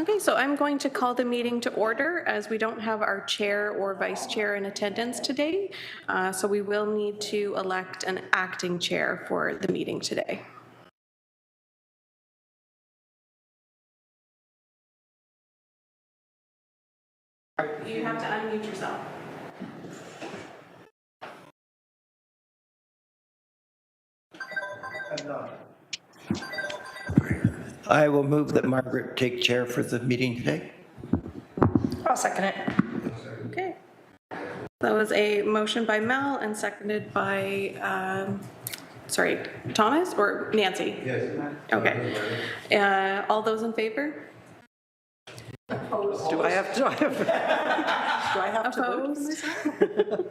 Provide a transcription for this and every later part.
Okay, so I'm going to call the meeting to order as we don't have our chair or vice chair in attendance today. So we will need to elect an acting chair for the meeting today. You have to unmute yourself. I will move that Margaret take chair for the meeting today. I'll second it. Okay. That was a motion by Mel and seconded by, Thomas or Nancy? Yes. Okay. All those in favor? Do I have to vote for Opposed? myself?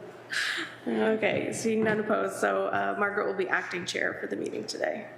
Okay, seeing none opposed, so Margaret will be acting chair for the meeting today.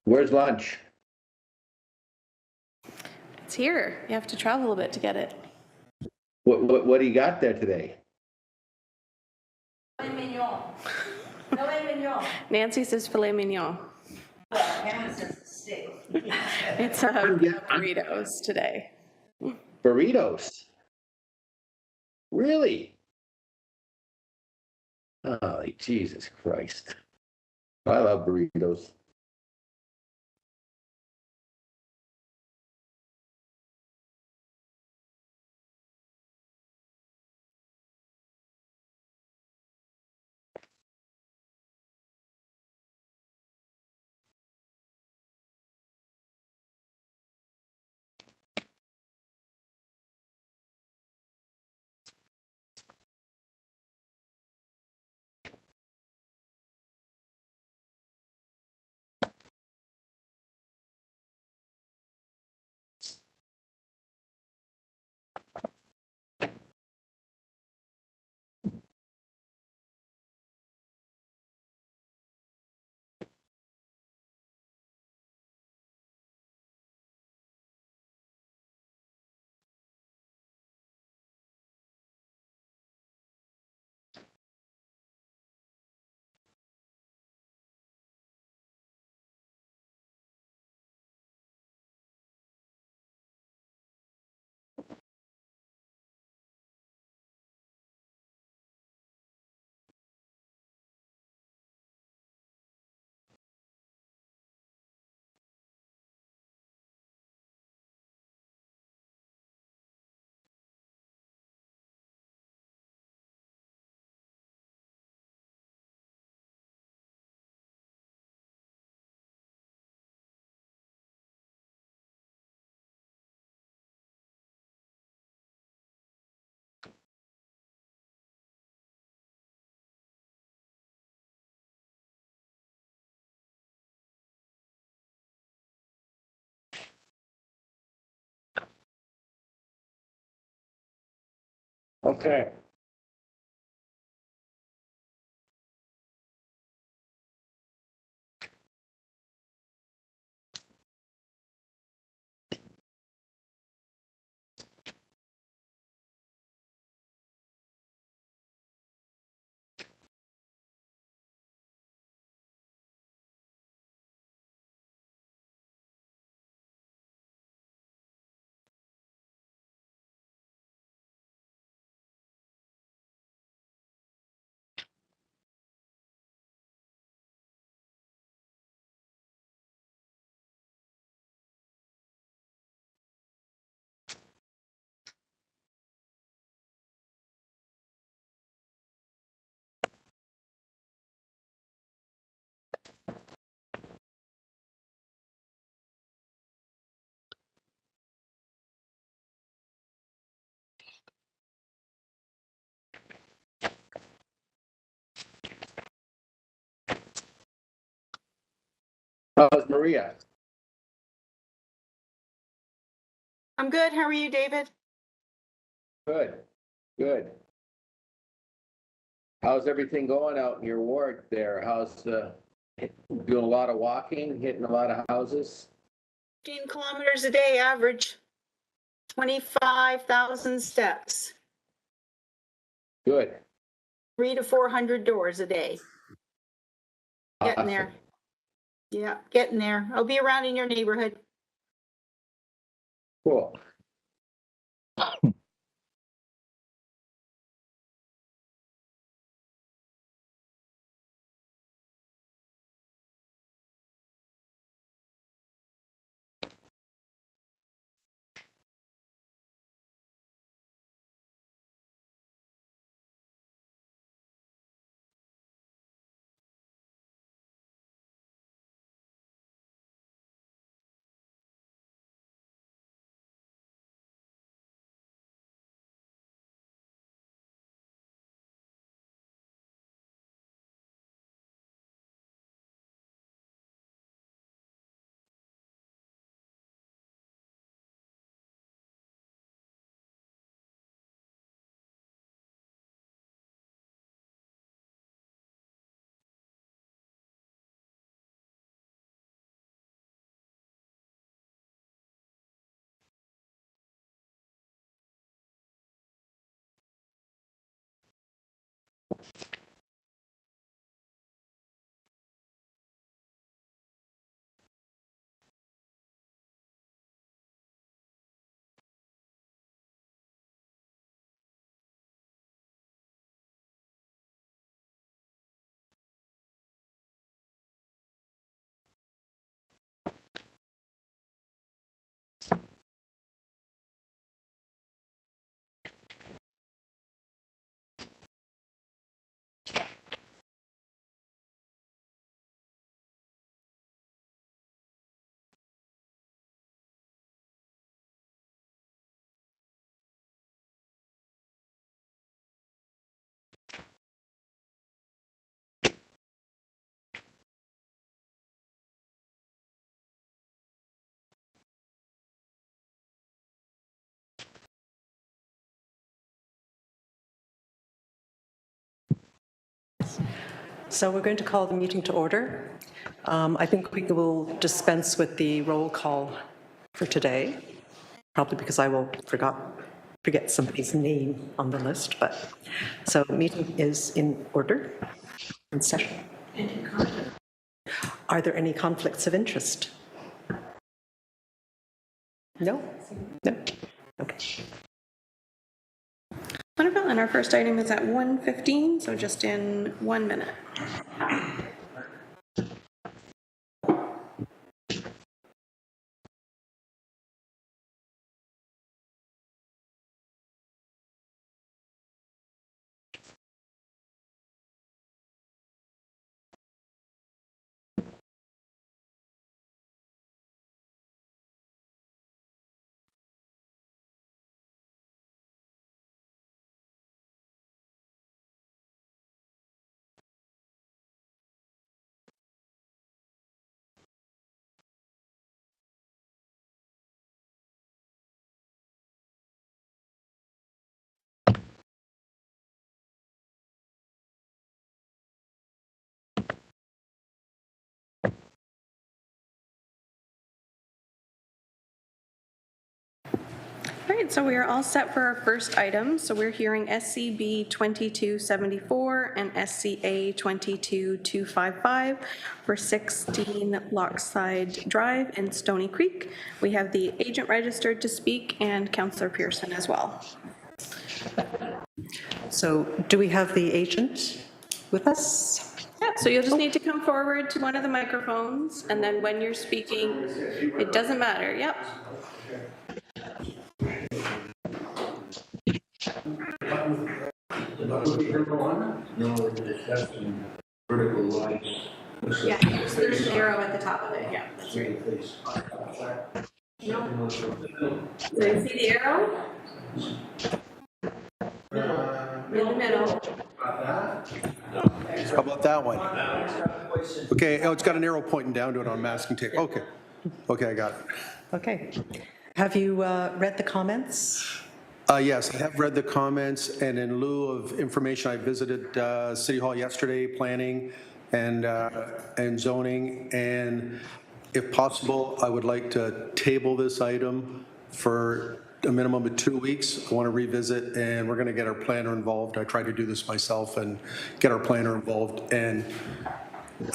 Where's lunch? It's here. You have to travel a bit to get it. What do you got there today? Filet mignon. Filet mignon. Nancy says filet mignon. Well, Hannah says steak. It's burritos today. Burritos. Really? Oh, Jesus Christ. I love burritos. Okay. How's Maria? I'm good. How are you, David? Good, good. How's everything going out in your ward there? How's doing a lot of walking, hitting a lot of houses? 15 kilometers a day average, 25,000 steps, Good. 300 to 400 doors a day. Getting there. Awesome. Yeah, getting there. I'll be around in your neighborhood. Cool. So we're going to call the meeting to order. I think we will dispense with the roll call for today, probably because I will forget somebody's name on the list, but so meeting is in order, in session. Are there any conflicts of interest? No? No? Okay. Wonderful, and our first item is at 1:15, so just in 1 minute. All right, so we are all set for our first item. So we're hearing SCB 2274 and SCA 22255 for 16 Lockside Drive in Stoney Creek. We have the agent registered to speak and Councillor Pearson as well. So do we have the agent with us? Yeah, so you'll just need to come forward to one of the microphones, and then when you're speaking, it doesn't matter. Yep. No, we're discussing vertical lines. Yeah, so there's an arrow at the top of it. Yeah, that's right. So you see the arrow? In the middle. How about that one? Okay, oh, it's got an arrow pointing down to it on masking tape. Okay. Okay, I got it. Okay. Have you read the comments? Yes, I have read the comments, and in lieu of information, I visited City Hall yesterday, planning and zoning, and if possible, I would like to table this item for a minimum of 2 weeks. I want to revisit, and we're going to get our planner involved. I tried to do this myself and get our planner involved, and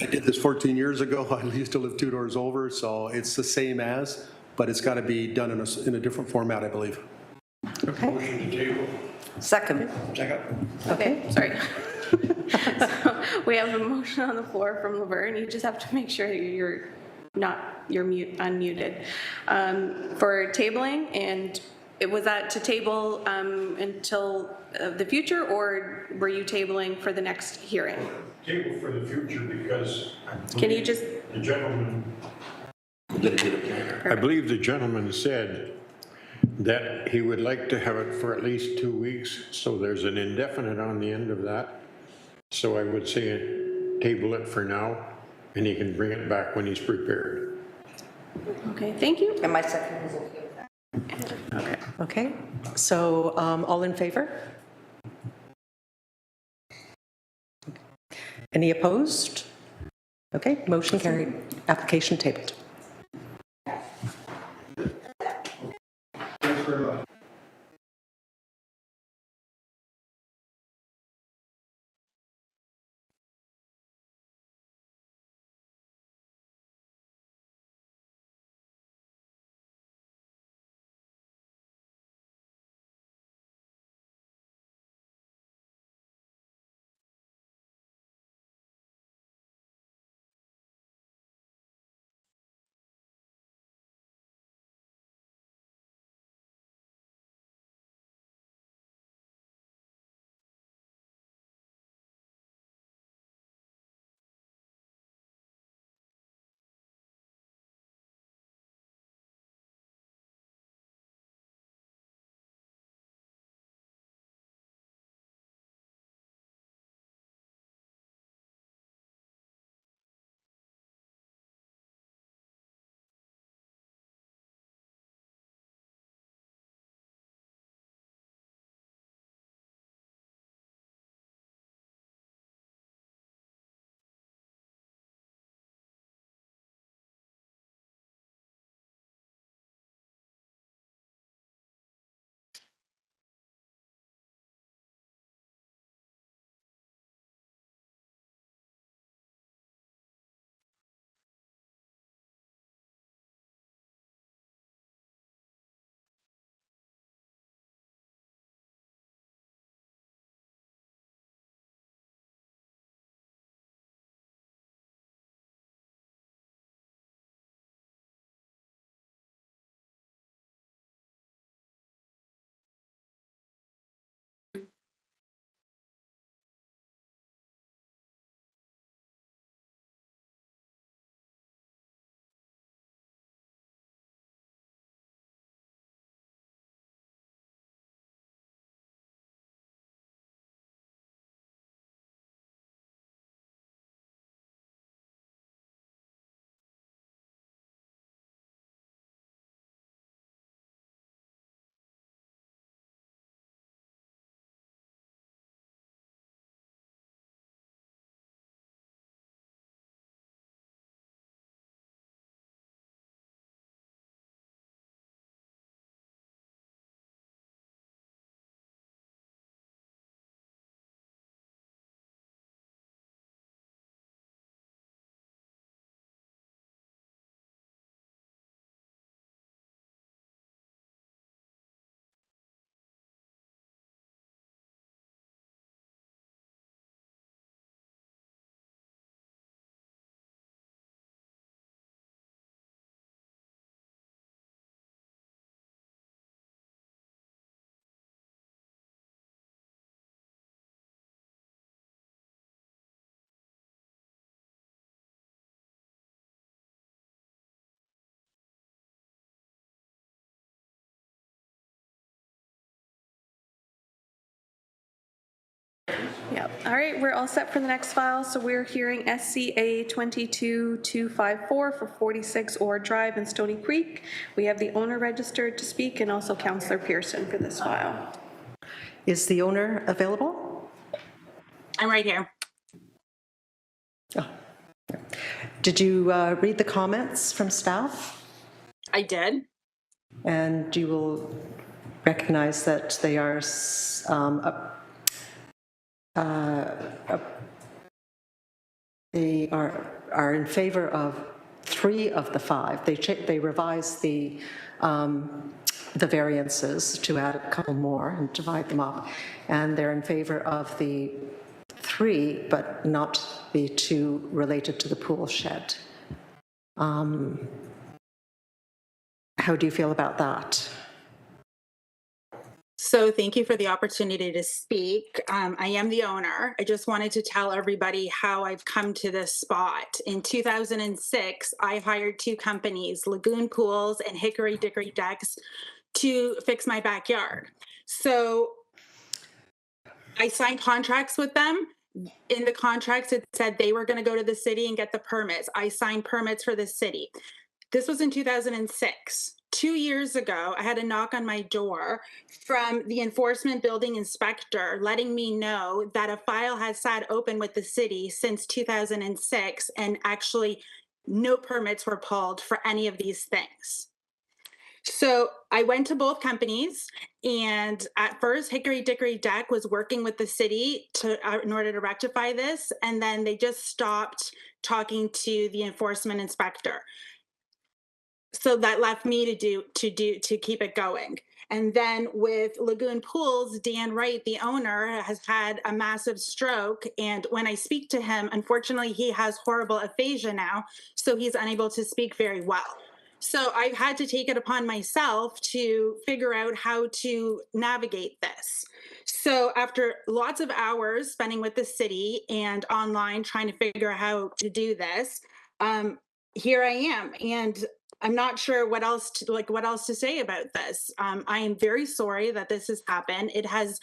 I did this 14 years ago. I used to live 2 doors over, so it's the same as, but it's got to be done in a different format, I believe. Motion to table. Second. Okay, sorry. So we have a motion on the floor from Laverne. You just have to make sure that you're unmuted. For tabling, and was that to table until the future, or were you tabling for the next hearing? Table for the future because Can you just, the gentleman, I believe the gentleman said that he would like to have it for at least 2 weeks, so there's an indefinite on the end of that. So I would say table it for now, and he can bring it back when he's prepared. okay, thank you. And my second is okay with that. Okay, so all in favor? Any opposed? Okay, motion carried. Application tabled. Yep. All right, we're all set for the next file. So we're hearing SCA 22254 for 46 Orr Drive in Stoney Creek. We have the owner registered to speak and also Councillor Pearson for this file. Is the owner available? I'm right here. Did you read the comments from staff? I did. And you will recognize that they are they are in favor of 3 of the 5. They revised the variances to add a couple more and divide them up, and they're in favor of the 3, but not the 2 related to the pool shed. How do you feel about that? So thank you for the opportunity to speak. I am the owner. I just wanted to tell everybody how I've come to this spot. In 2006, I hired 2 companies, Lagoon Pools and Hickory Dickory Decks, to fix my backyard. So I signed contracts with them. In the contracts, it said they were going to go to the city and get the permits. I signed permits for the city. This was in 2006. 2 years ago, I had a knock on my door from the enforcement building inspector letting me know that a file had sat open with the city since 2006, and actually no permits were pulled for any of these things. So I went to both companies, and at first Hickory Dickory Deck was working with the city in order to rectify this, and then they just stopped talking to the enforcement inspector. So that left me to keep it going. And then with Lagoon Pools, Dan Wright, the owner, has had a massive stroke. And when I speak to him, unfortunately, he has horrible aphasia now, so he's unable to speak very well. So I've had to take it upon myself to figure out how to navigate this. So after lots of hours spending with the city and online trying to figure out how to do this, here I am. And I'm not sure what else to say about this. I am very sorry that this has happened. It has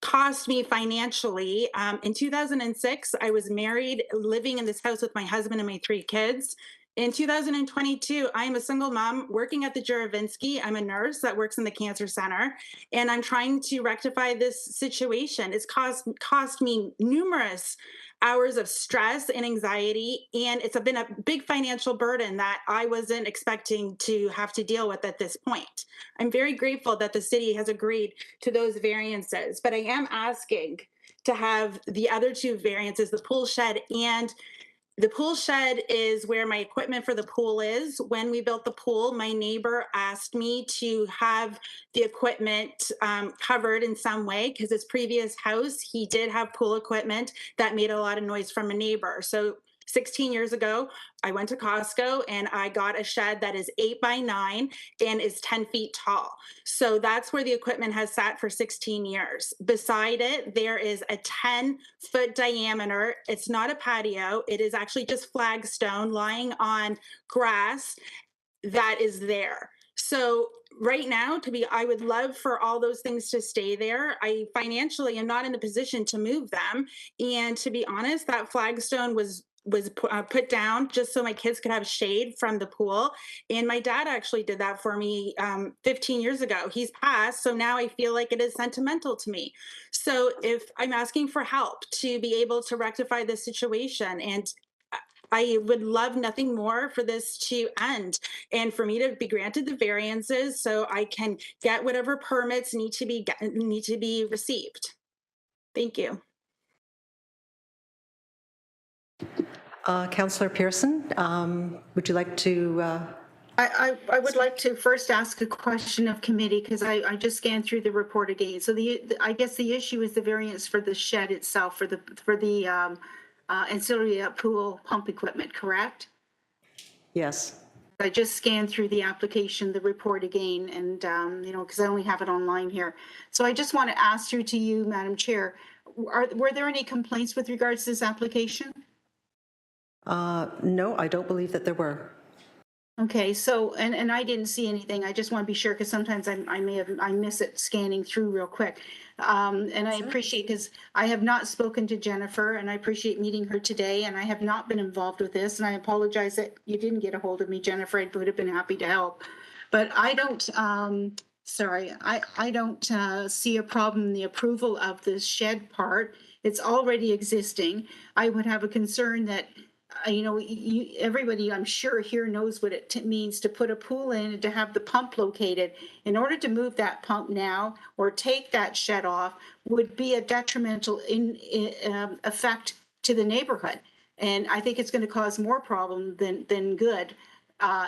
cost me financially. In 2006, I was married, living in this house with my husband and my 3 kids. In 2022, I am a single mom working at the Juravinsky. I'm a nurse that works in the cancer center, and I'm trying to rectify this situation. It's cost me numerous hours of stress and anxiety, and it's been a big financial burden that I wasn't expecting to have to deal with at this point. I'm very grateful that the city has agreed to those variances, but I am asking to have the other 2 variances, the pool shed. And the pool shed is where my equipment for the pool is. When we built the pool, my neighbor asked me to have the equipment covered in some way, because his previous house, he did have pool equipment that made a lot of noise from a neighbor. So 16 years ago, I went to Costco and I got a shed that is 8 by 9 and is 10 feet tall. So that's where the equipment has sat for 16 years. Beside it, there is a 10-foot diameter. It's not a patio. It is actually just flagstone lying on grass that is there. So right now, I would love for all those things to stay there. I financially am not in a position to move them. And to be honest, that flagstone was put down just so my kids could have shade from the pool. And my dad actually did that for me 15 years ago. He's passed, so now I feel like it is sentimental to me. So if I'm asking for help to be able to rectify this situation, and I would love nothing more for this to end and for me to be granted the variances so I can get whatever permits need to be received. Thank you. Councillor Pearson, would you like to? I would like to first ask a question of committee, because I just scanned through the report again. So I guess the issue is the variance for the shed itself, for the ancillary pool pump equipment, correct? Yes. I just scanned through the application, the report again, and because I only have it online here. So I just want to ask through to you, Madam Chair, were there any complaints with regards to this application? No, I don't believe that there were. Okay, so, and I didn't see anything. I just want to be sure because sometimes I miss it scanning through real quick. And I appreciate, because I have not spoken to Jennifer and I appreciate meeting her today, and I have not been involved with this, and I apologize that you didn't get a hold of me, Jennifer. I would have been happy to help. But I don't, sorry, I don't see a problem in the approval of this shed part. It's already existing. I would have a concern that everybody, I'm sure, here knows what it means to put a pool in and to have the pump located. In order to move that pump now or take that shed off would be a detrimental effect to the neighborhood. And I think it's going to cause more problem than good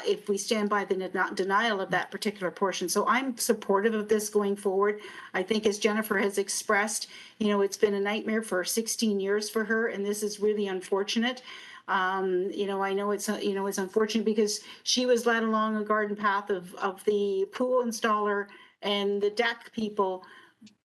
if we stand by the denial of that particular portion. So I'm supportive of this going forward. I think, as Jennifer has expressed, it's been a nightmare for 16 years for her, and this is really unfortunate. I know it's unfortunate because she was led along a garden path of the pool installer and the deck people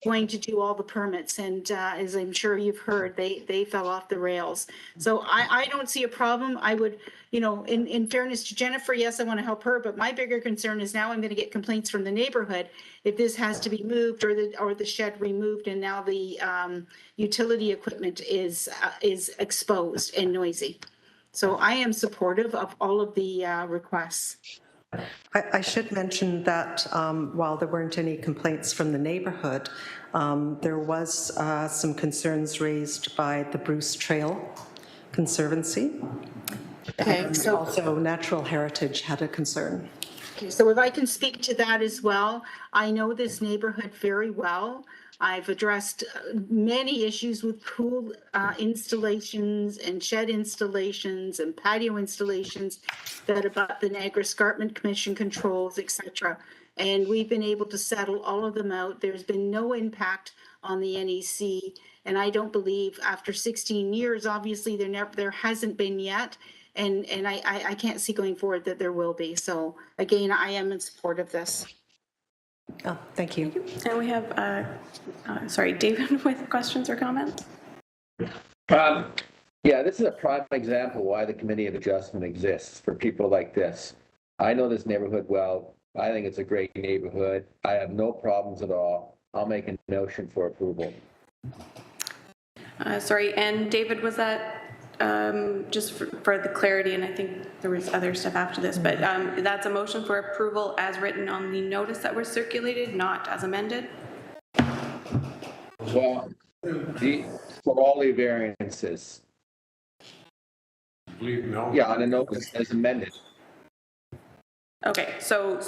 going to do all the permits. And as I'm sure you've heard, they fell off the rails. So I don't see a problem. I would, in fairness to Jennifer, yes, I want to help her, but my bigger concern is now I'm going to get complaints from the neighborhood if this has to be moved or the shed removed, and now the utility equipment is exposed and noisy. So I am supportive of all of the requests. I should mention that while there weren't any complaints from the neighborhood, there was some concerns raised by the Bruce Trail Conservancy. Okay, And so also Natural Heritage had a concern. okay, so if I can speak to that as well, I know this neighborhood very well. I've addressed many issues with pool installations and shed installations and patio installations that about the Niagara Escarpment Commission controls, et cetera. And we've been able to settle all of them out. There's been no impact on the NEC. And I don't believe after 16 years, obviously there hasn't been yet. And I can't see going forward that there will be. So again, I am in support of this. Oh, thank you. And we have, David with questions or comments? Yeah, this is a prime example why the Committee of Adjustment exists, for people like this. I know this neighborhood well. I think it's a great neighborhood. I have no problems at all. I'll make a motion for approval. And David, was that just for the clarity, and I think there was other stuff after this, but that's a motion for approval as written on the notice that was circulated, not as amended? Well, for all the variances. No. Yeah, on a notice as amended. Okay, so,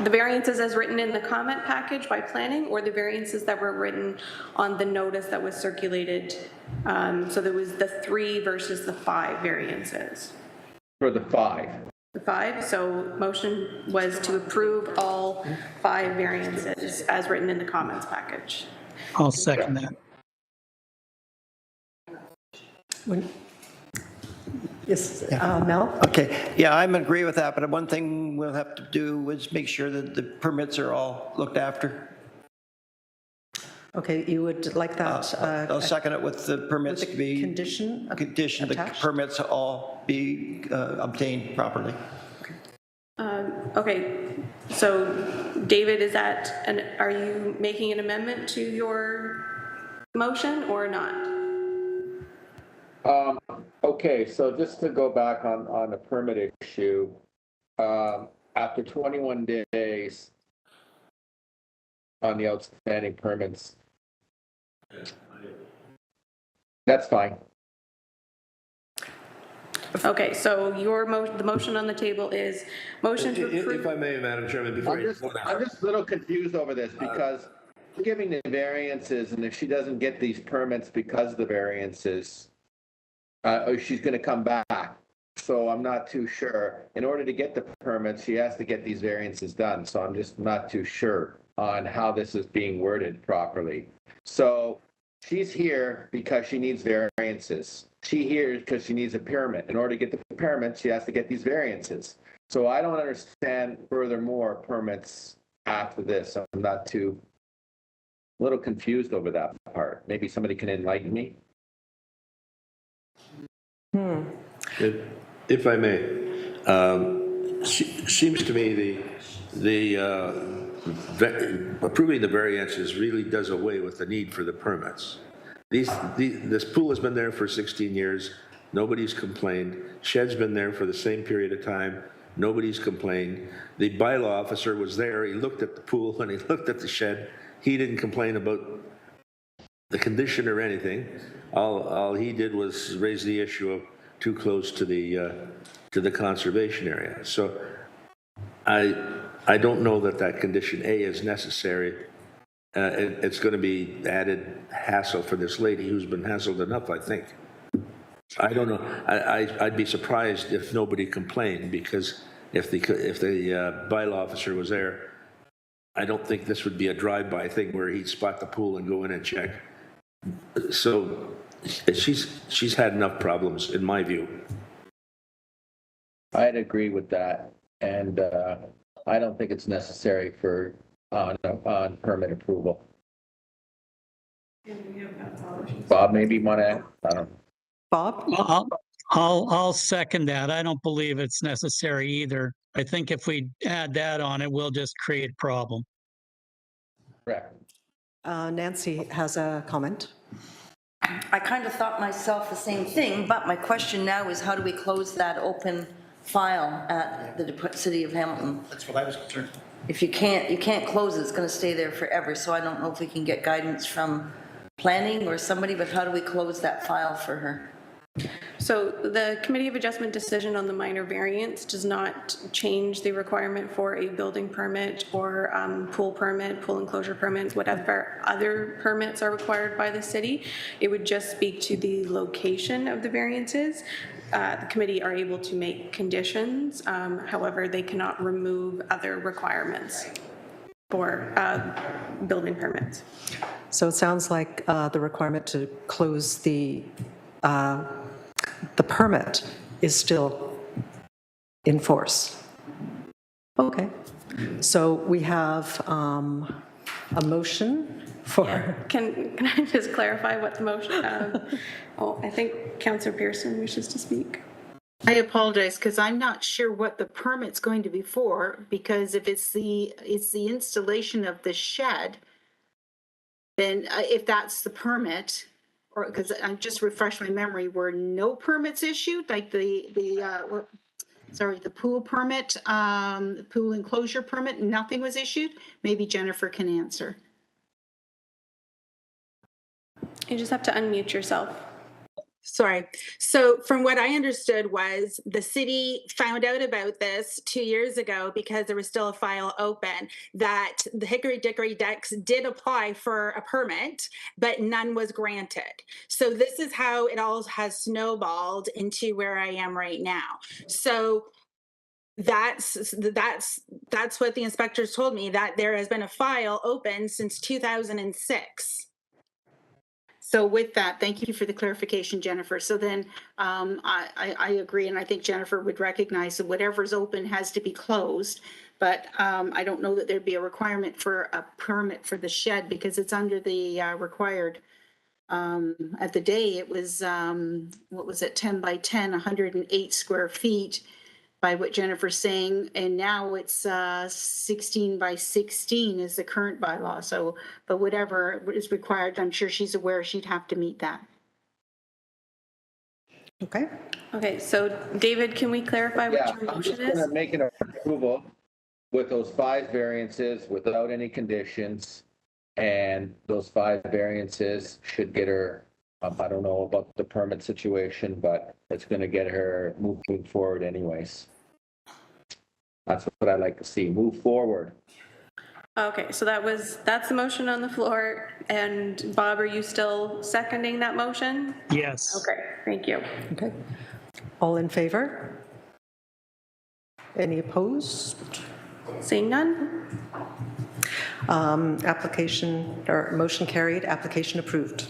the variances as written in the comment package by planning, or the variances that were written on the notice that was circulated? So there was the 3 versus the 5 variances. For the 5. The 5, so motion was to approve all 5 variances as written in the comments package. I'll second that. Yes, Mel? Okay, yeah, I'm in agree with that, but one thing we'll have to do is make sure that the permits are all looked after. Okay, you would like that? I'll second it with the permits with to the be. condition The attached? permits all be obtained properly. Okay, so David, are you making an amendment to your motion or not? Okay, so just to go back on the permit issue, after 21 days on the outstanding permits, that's fine. Okay, so the motion on the table is motion to approve. If I may, Madam Chairman, before I'm just a little confused over this because we're giving the variances, and if she doesn't get these permits because of the variances, she's going to come back. So I'm not too sure. In order to get the permits, she has to get these variances done. So I'm just not too sure on how this is being worded properly. So she's here because she needs variances. She here because she needs a permit. In order to get the permit, she has to get these variances. So I don't understand furthermore permits after this. I'm not a little confused over that part. Maybe somebody can enlighten me. If I may, Seems to me approving the variances really does away with the need for the permits. This pool has been there for 16 years. Nobody's complained. Shed's been there for the same period of time. Nobody's complained. The bylaw officer was there. He looked at the pool and he looked at the shed. He didn't complain about the condition or anything. All he did was raise the issue of too close to the conservation area. So I don't know that condition A is necessary. It's going to be added hassle for this lady who's been hassled enough, I think. I don't know. I'd be surprised if nobody complained, because if the bylaw officer was there, I don't think this would be a drive-by thing where he'd spot the pool and go in and check. So she's had enough problems, in my view. I'd agree with that, and I don't think it's necessary for on permit approval. Bob, maybe you want to, I don't know. Bob? I'll second that. I don't believe it's necessary either. I think if we add that on, it will just create a problem. Correct. Nancy has a comment. I kind of thought myself the same thing, but my question now is how do we close that open file at the City of Hamilton? That's what I was concerned. If you can't close it, it's going to stay there forever. So I don't know if we can get guidance from planning or somebody, but how do we close that file for her? So the Committee of Adjustment decision on the minor variance does not change the requirement for a building permit or pool enclosure permit, whatever other permits are required by the city. It would just speak to the location of the variances. The committee are able to make conditions. However, they cannot remove other requirements for building permits. So it sounds like the requirement to close the permit is still in force. Okay. So we have a motion for... Can I just clarify what the motion, I think Councillor Pearson wishes to speak. I apologize because I'm not sure what the permit's going to be for, because if it's the installation of the shed, then if that's the permit, or because I just refreshed my memory, were no permits issued, like the pool permit, the pool enclosure permit, nothing was issued? Maybe Jennifer can answer. You just have to unmute yourself. Sorry. So from what I understood was the city found out about this 2 years ago because there was still a file open that the Hickory Dickory Decks did apply for a permit, but none was granted. So this is how it all has snowballed into where I am right now. So that's what the inspectors told me, that there has been a file open since 2006. So with that, thank you for the clarification, Jennifer. So then I agree, and I think Jennifer would recognize that whatever's open has to be closed. But I don't know that there'd be a requirement for a permit for the shed because it's under the required. At the day, it was, what was it, 10 by 10, 108 square feet by what Jennifer's saying, and now it's 16 by 16 is the current bylaw. So, but whatever is required, I'm sure she's aware she'd have to meet that. Okay. Okay, so David, can we clarify what Yeah, your I'm just motion going is? to make an approval with those 5 variances without any conditions. And those 5 variances should get her, I don't know about the permit situation, but it's going to get her moving forward anyways. That's what I'd like to see, move forward. Okay, so that's the motion on the floor. And Bob, are you still seconding that motion? Yes. Okay, thank you. Okay. All in favor? Any opposed? Seeing none? Application, or motion carried, application approved.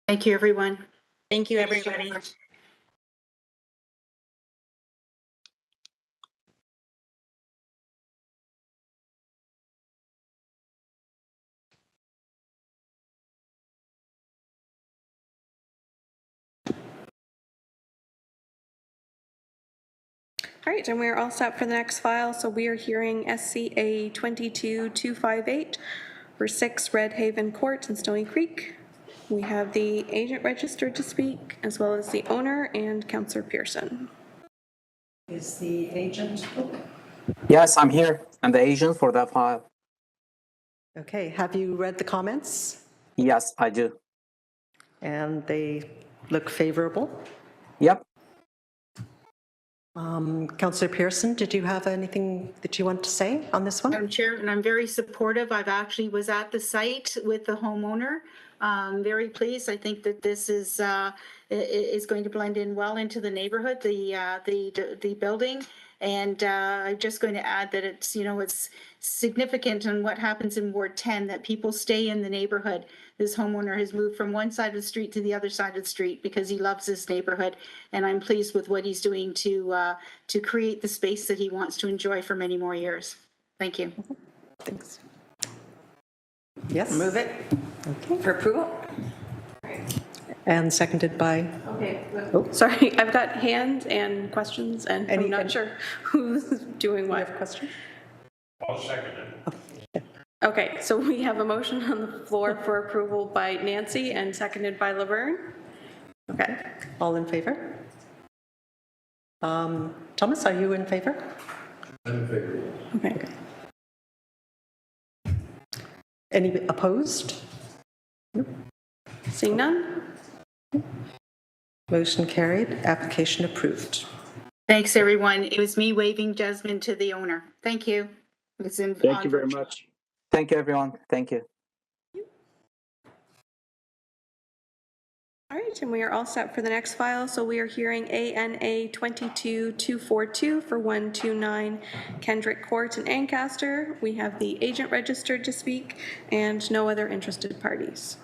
Thank you, everyone. Thank you, everybody. All right, and we're all set for the next file. So we are hearing SCA 22258 for 6 Red Haven Court in Stoney Creek. We have the agent registered to speak, as well as the owner and Councillor Pearson. Is the agent? Yes, I'm here. I'm the agent for that file. Okay, have you read the comments? Yes, I do. And they look favorable. Yep. Councillor Pearson, did you have anything that you want to say on this one? Madam Chair, and I'm very supportive. I've actually was at the site with the homeowner. Very pleased. I think that this is going to blend in well into the neighborhood, the building. And I'm just going to add that it's, you know, it's significant on what happens in Ward 10, that people stay in the neighborhood. This homeowner has moved from one side of the street to the other side of the street because he loves this neighborhood. And I'm pleased with what he's doing to create the space that he wants to enjoy for many more years. Thank you. Thanks. Yes? Move it for approval? And seconded by? Okay. Oh, sorry, I've got hands and questions, and I'm not sure who's doing what. Question? I'll second it. Okay, so we have a motion on the floor for approval by Nancy and seconded by Laverne. Okay. All in favor? Thomas, are you in favor? I'm in favor. Okay. Any opposed? Seeing none? Motion carried, application approved. Thanks, everyone. It was me waving Jasmine to the owner. Thank you. Thank you very much. Thank you, everyone. Thank you. All right, and we are all set for the next file. So we are hearing ANA 22242 for 129 Kendrick Court in Ancaster. We have the agent registered to speak and no other interested parties.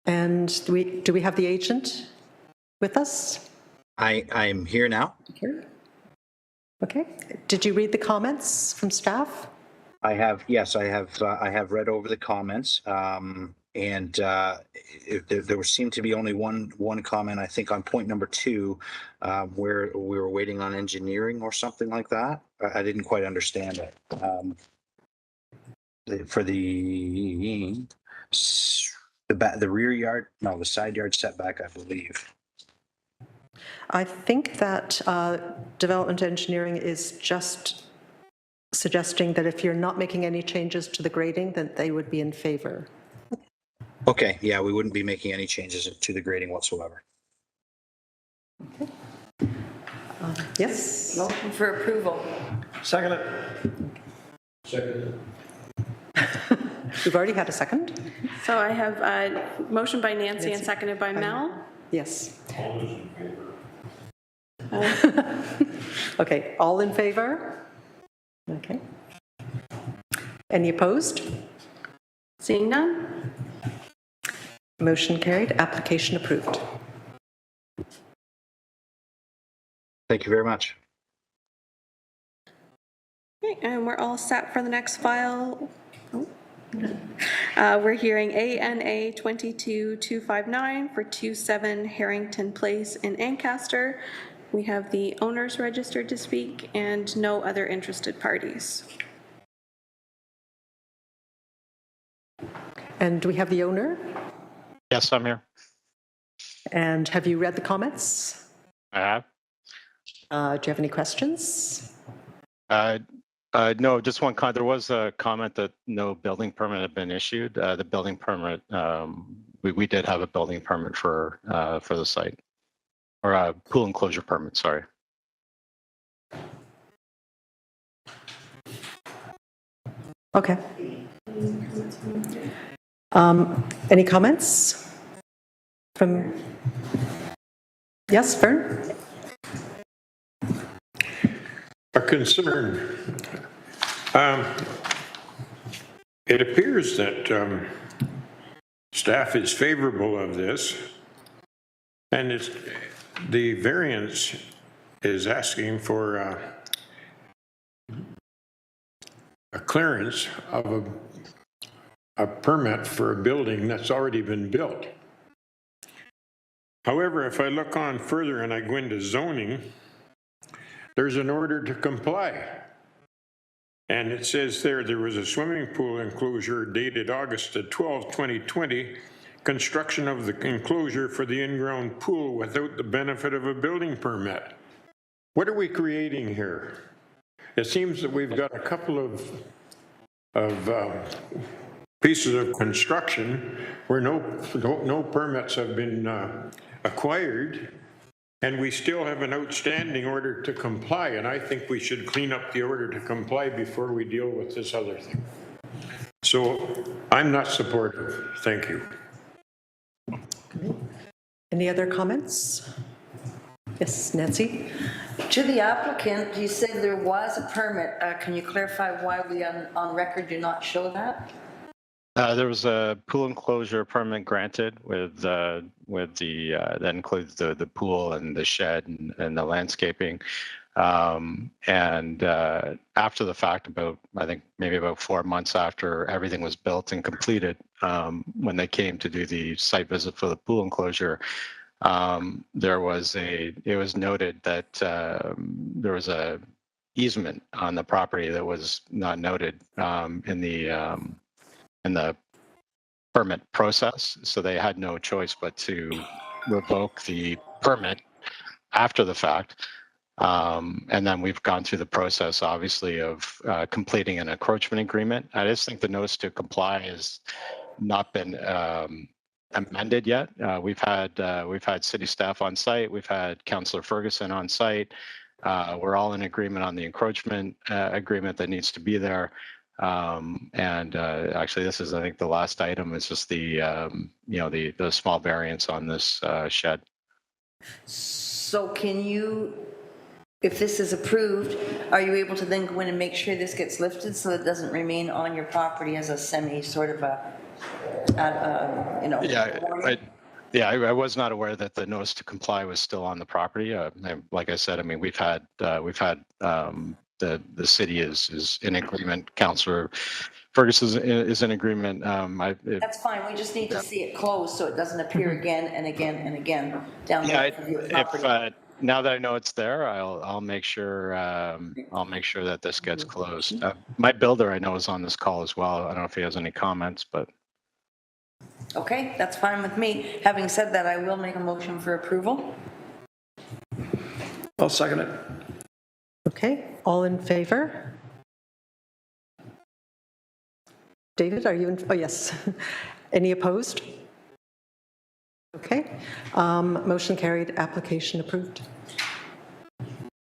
And do we have the agent with us? I'm here now. Here. Okay. Did you read the comments from staff? I have, yes, I have read over the comments. And there seemed to be only one comment, I think on point number 2, where we were waiting on engineering or something like that. I didn't quite understand it. For the rear yard, no, the side yard setback, I believe. I think that development engineering is just suggesting that if you're not making any changes to the grading, then they would be in favor. Okay, yeah, we wouldn't be making any changes to the grading whatsoever. Okay. Yes? Motion for approval. Second it. Second. We've already had a second. So I have a motion by Nancy and seconded by Mel. Yes. All those in favor? Okay, all in favor? Okay. Any opposed? Seeing none? Motion carried, application approved. Thank you very much. Okay, and we're all set for the next file. We're hearing ANA 22259 for 27 Harrington Place in Ancaster. We have the owners registered to speak and no other interested parties. And do we have the owner? Yes, I'm here. And have you read the comments? I have. Do you have any questions? No, just one comment. There was a comment that no building permit had been issued. The building permit, we did have a building permit for the site, or a pool enclosure permit, sorry. Okay. Any comments from, yes, Vern? A concern. It appears that staff is favorable of this, and the variance is asking for a clearance of a permit for a building that's already been built. However, if I look on further and I go into zoning, there's an order to comply. And it says there was a swimming pool enclosure dated August the 12th, 2020, construction of the enclosure for the in-ground pool without the benefit of a building permit. What are we creating here? It seems that we've got a couple of pieces of construction where no permits have been acquired, and we still have an outstanding order to comply, and I think we should clean up the order to comply before we deal with this other thing. So I'm not supportive. Thank you. Any other comments? Yes, Nancy? To the applicant, you said there was a permit. Can you clarify why we on record do not show that? There was a pool enclosure permit granted with the that includes the pool and the shed and the landscaping. And after the fact, I think maybe about 4 months after everything was built and completed, when they came to do the site visit for the pool enclosure, it was noted that there was a easement on the property that was not noted in the permit process. So they had no choice but to revoke the permit after the fact. And then we've gone through the process, obviously, of completing an encroachment agreement. I just think the notice to comply has not been amended yet. We've had city staff on site. We've had Councillor Ferguson on site. We're all in agreement on the encroachment agreement that needs to be there. Actually, this is, I think, the last item is just the small variance on this shed. So can you, if this is approved, are you able to then go in and make sure this gets lifted so it doesn't remain on your property as a semi sort of I was not aware that the notice to comply was still on the property. Like I said, I mean, we've had the city is in agreement. Councillor Ferguson is in agreement. That's fine. We just need to see it closed so it doesn't appear again and again and again down the property. Now that I know it's there, I'll make sure that this gets closed. My builder, I know, is on this call as well. I don't know if he has any comments, but. Okay, that's fine with me. Having said that, I will make a motion for approval. I'll second it. Okay, all in favor? David, are you in? Oh, yes. Any opposed? Okay, motion carried, application approved.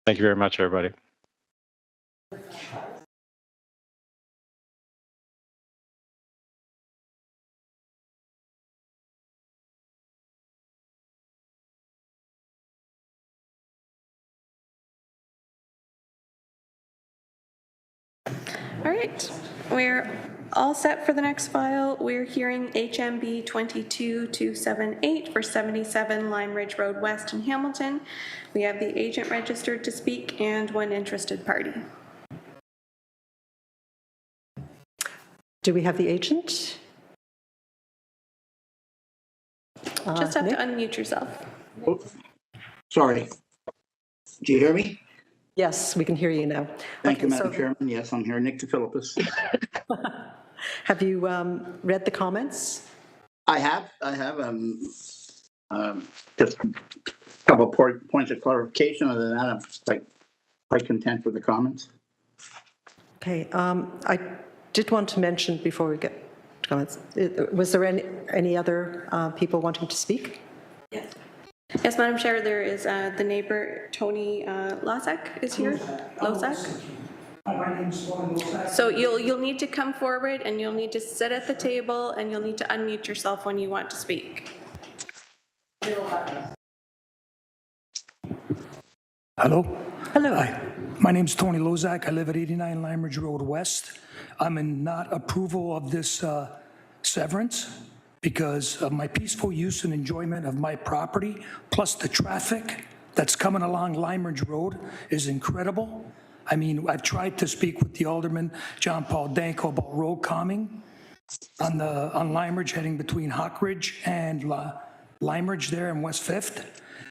Thank you very much, everybody. All right, we're all set for the next file. We're hearing HMB 22278 for 77 Lime Ridge Road West in Hamilton. We have the agent registered to speak and one interested party. Do we have the agent? Just have Nick? to unmute yourself. Oops. Sorry. Do you hear me? Yes, we can hear you now. Thank you, Okay, Madam Chairman. Yes, I'm here, Nick DeFilippis. Have you read the comments? I have. Just a couple of points of clarification. Other than that, I'm quite content with the comments. Okay, I did want to mention before we get to comments, was there any other people wanting to speak? Yes. Yes, Madam Chair, there is the neighbor, Tony Lozak is here. Lozak? My name's Stoney. So you'll need to come forward and you'll need to sit at the table and you'll need to unmute yourself when you want to speak. Hello? Hello. Hi. My name's Tony Lozak. I live at 89 Lime Ridge Road West. I'm in not approval of this severance because of my peaceful use and enjoyment of my property, plus the traffic that's coming along Lime Ridge Road is incredible. I mean, I've tried to speak with the Alderman, John Paul Danko, about road calming on Lime Ridge heading between Hawk Ridge and Lime Ridge there in West 5th.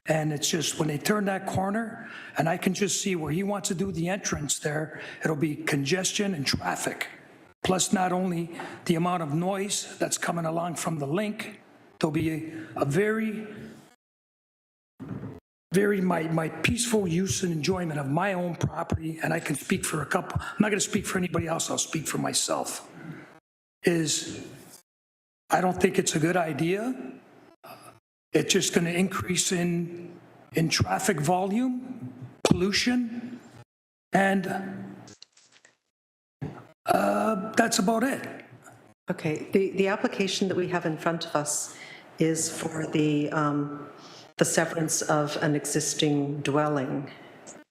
And it's just when they turn that corner, and I can just see where he wants to do the entrance there, it'll be congestion and traffic. Plus not only the amount of noise that's coming along from the link, there'll be a very, my peaceful use and enjoyment of my own property, and I can speak for a couple, I'm not gonna speak for anybody else, I'll speak for myself, is I don't think it's a good idea. It's just gonna increase in traffic volume, pollution, and that's about it. Okay, the application that we have in front of us is for the severance of an existing dwelling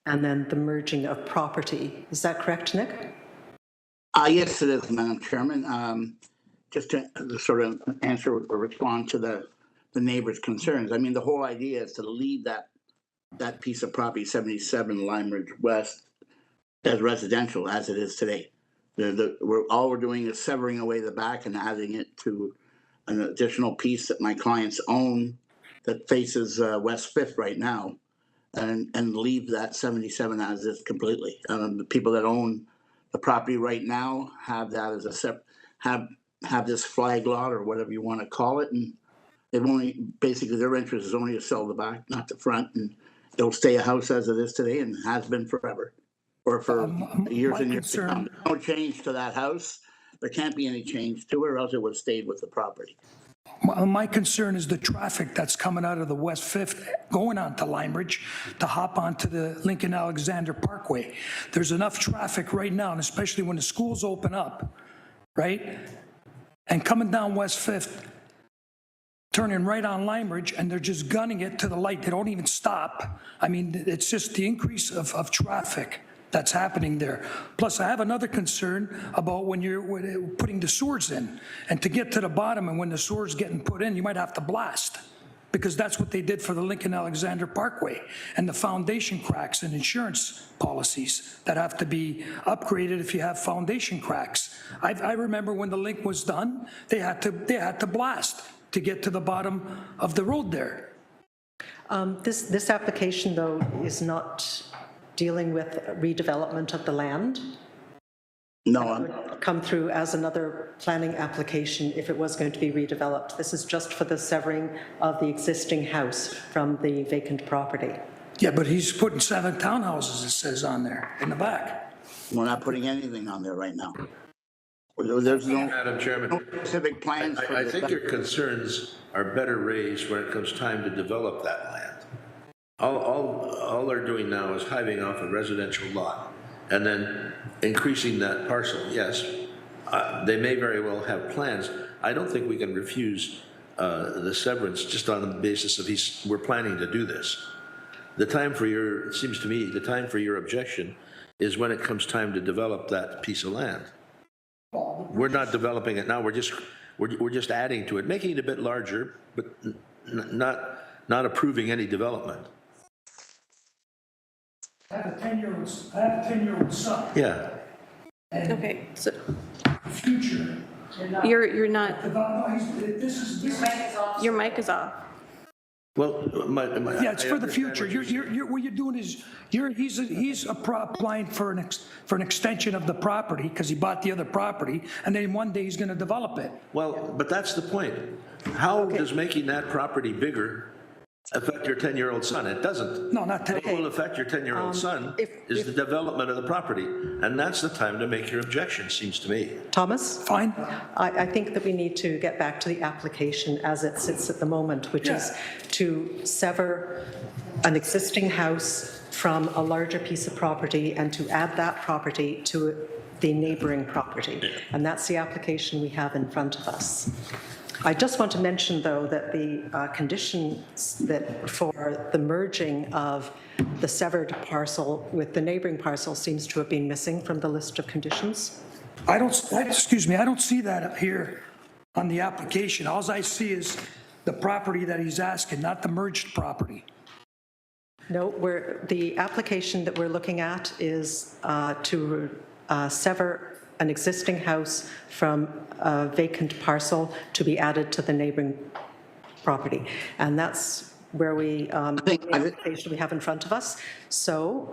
and then the merging of property. Is that correct, Nick? Yes, it is, Madam Chairman. Just to sort of answer or respond to the neighbor's concerns. I mean, the whole idea is to leave that piece of property, 77 Lime Ridge West, as residential as it is today. All we're doing is severing away the back and adding it to an additional piece that my clients own that faces West Fifth right now, and leave that 77 as is completely. The people that own the property right now have that as a have this flag lot or whatever you want to call it, and they've only basically their interest is only to sell the back, not the front, and it'll stay a house as it is today and has been forever, or for years and years to come. No change to that house. There can't be any change to it, or else it would have stayed with the property. My concern is the traffic that's coming out of the West Fifth, going on to Lime Ridge, to hop onto the Lincoln Alexander Parkway. There's enough traffic right now, and especially when the schools open up, right? And coming down West Fifth, turning right on Lime Ridge, and they're just gunning it to the light. They don't even stop. I mean, it's just the increase of traffic that's happening there. Plus, I have another concern about when you're putting the sewers in, and to get to the bottom, and when the sewer's getting put in, you might have to blast, because that's what they did for the Lincoln Alexander Parkway, and the foundation cracks and insurance policies that have to be upgraded if you have foundation cracks. I remember when the link was done, they had to blast to get to the bottom of the road there. This application, though, is not dealing with redevelopment of the land. No, it would come through as another planning application if it was going to be redeveloped. This is just for the severing of the existing house from the vacant property. Yeah, but he's putting 7 townhouses, it says on there, in the back. We're not putting anything on there right now. There's no, Madam Chairman, no specific plans for I this. think your concerns are better raised when it comes time to develop that land. All they're doing now is hiving off a residential lot and then increasing that parcel. Yes, they may very well have plans. I don't think we can refuse the severance just on the basis of we're planning to do this. It seems to me, the time for your objection is when it comes time to develop that piece of land. We're not developing it now. We're just adding to it, making it a bit larger, but not approving any development. I have a 10-year-old son. Yeah. And Okay, so future. you're not, This your mic is off. Well, Yeah, it's for the future. What you're doing is, he's applying for an extension of the property, because he bought the other property, and then one day he's gonna develop it. Well, but that's the point. How does making that property bigger affect your 10-year-old son? It doesn't. No, not today. What will affect your 10-year-old son is the development of the property, and that's the time to make your objection, seems to me. Thomas? Fine. I think that we need to get back to the application as it sits at the moment, which is to sever an existing house from a larger piece of property and to add that property to the neighboring property. And that's the application we have in front of us. I just want to mention, though, that the conditions that for the merging of the severed parcel with the neighboring parcel seems to have been missing from the list of conditions. Excuse me, I don't see that here on the application. All I see is the property that he's asking, not the merged property. No, the application that we're looking at is to sever an existing house from a vacant parcel to be added to the neighboring property. And that's where we, the application we have in front of us. So,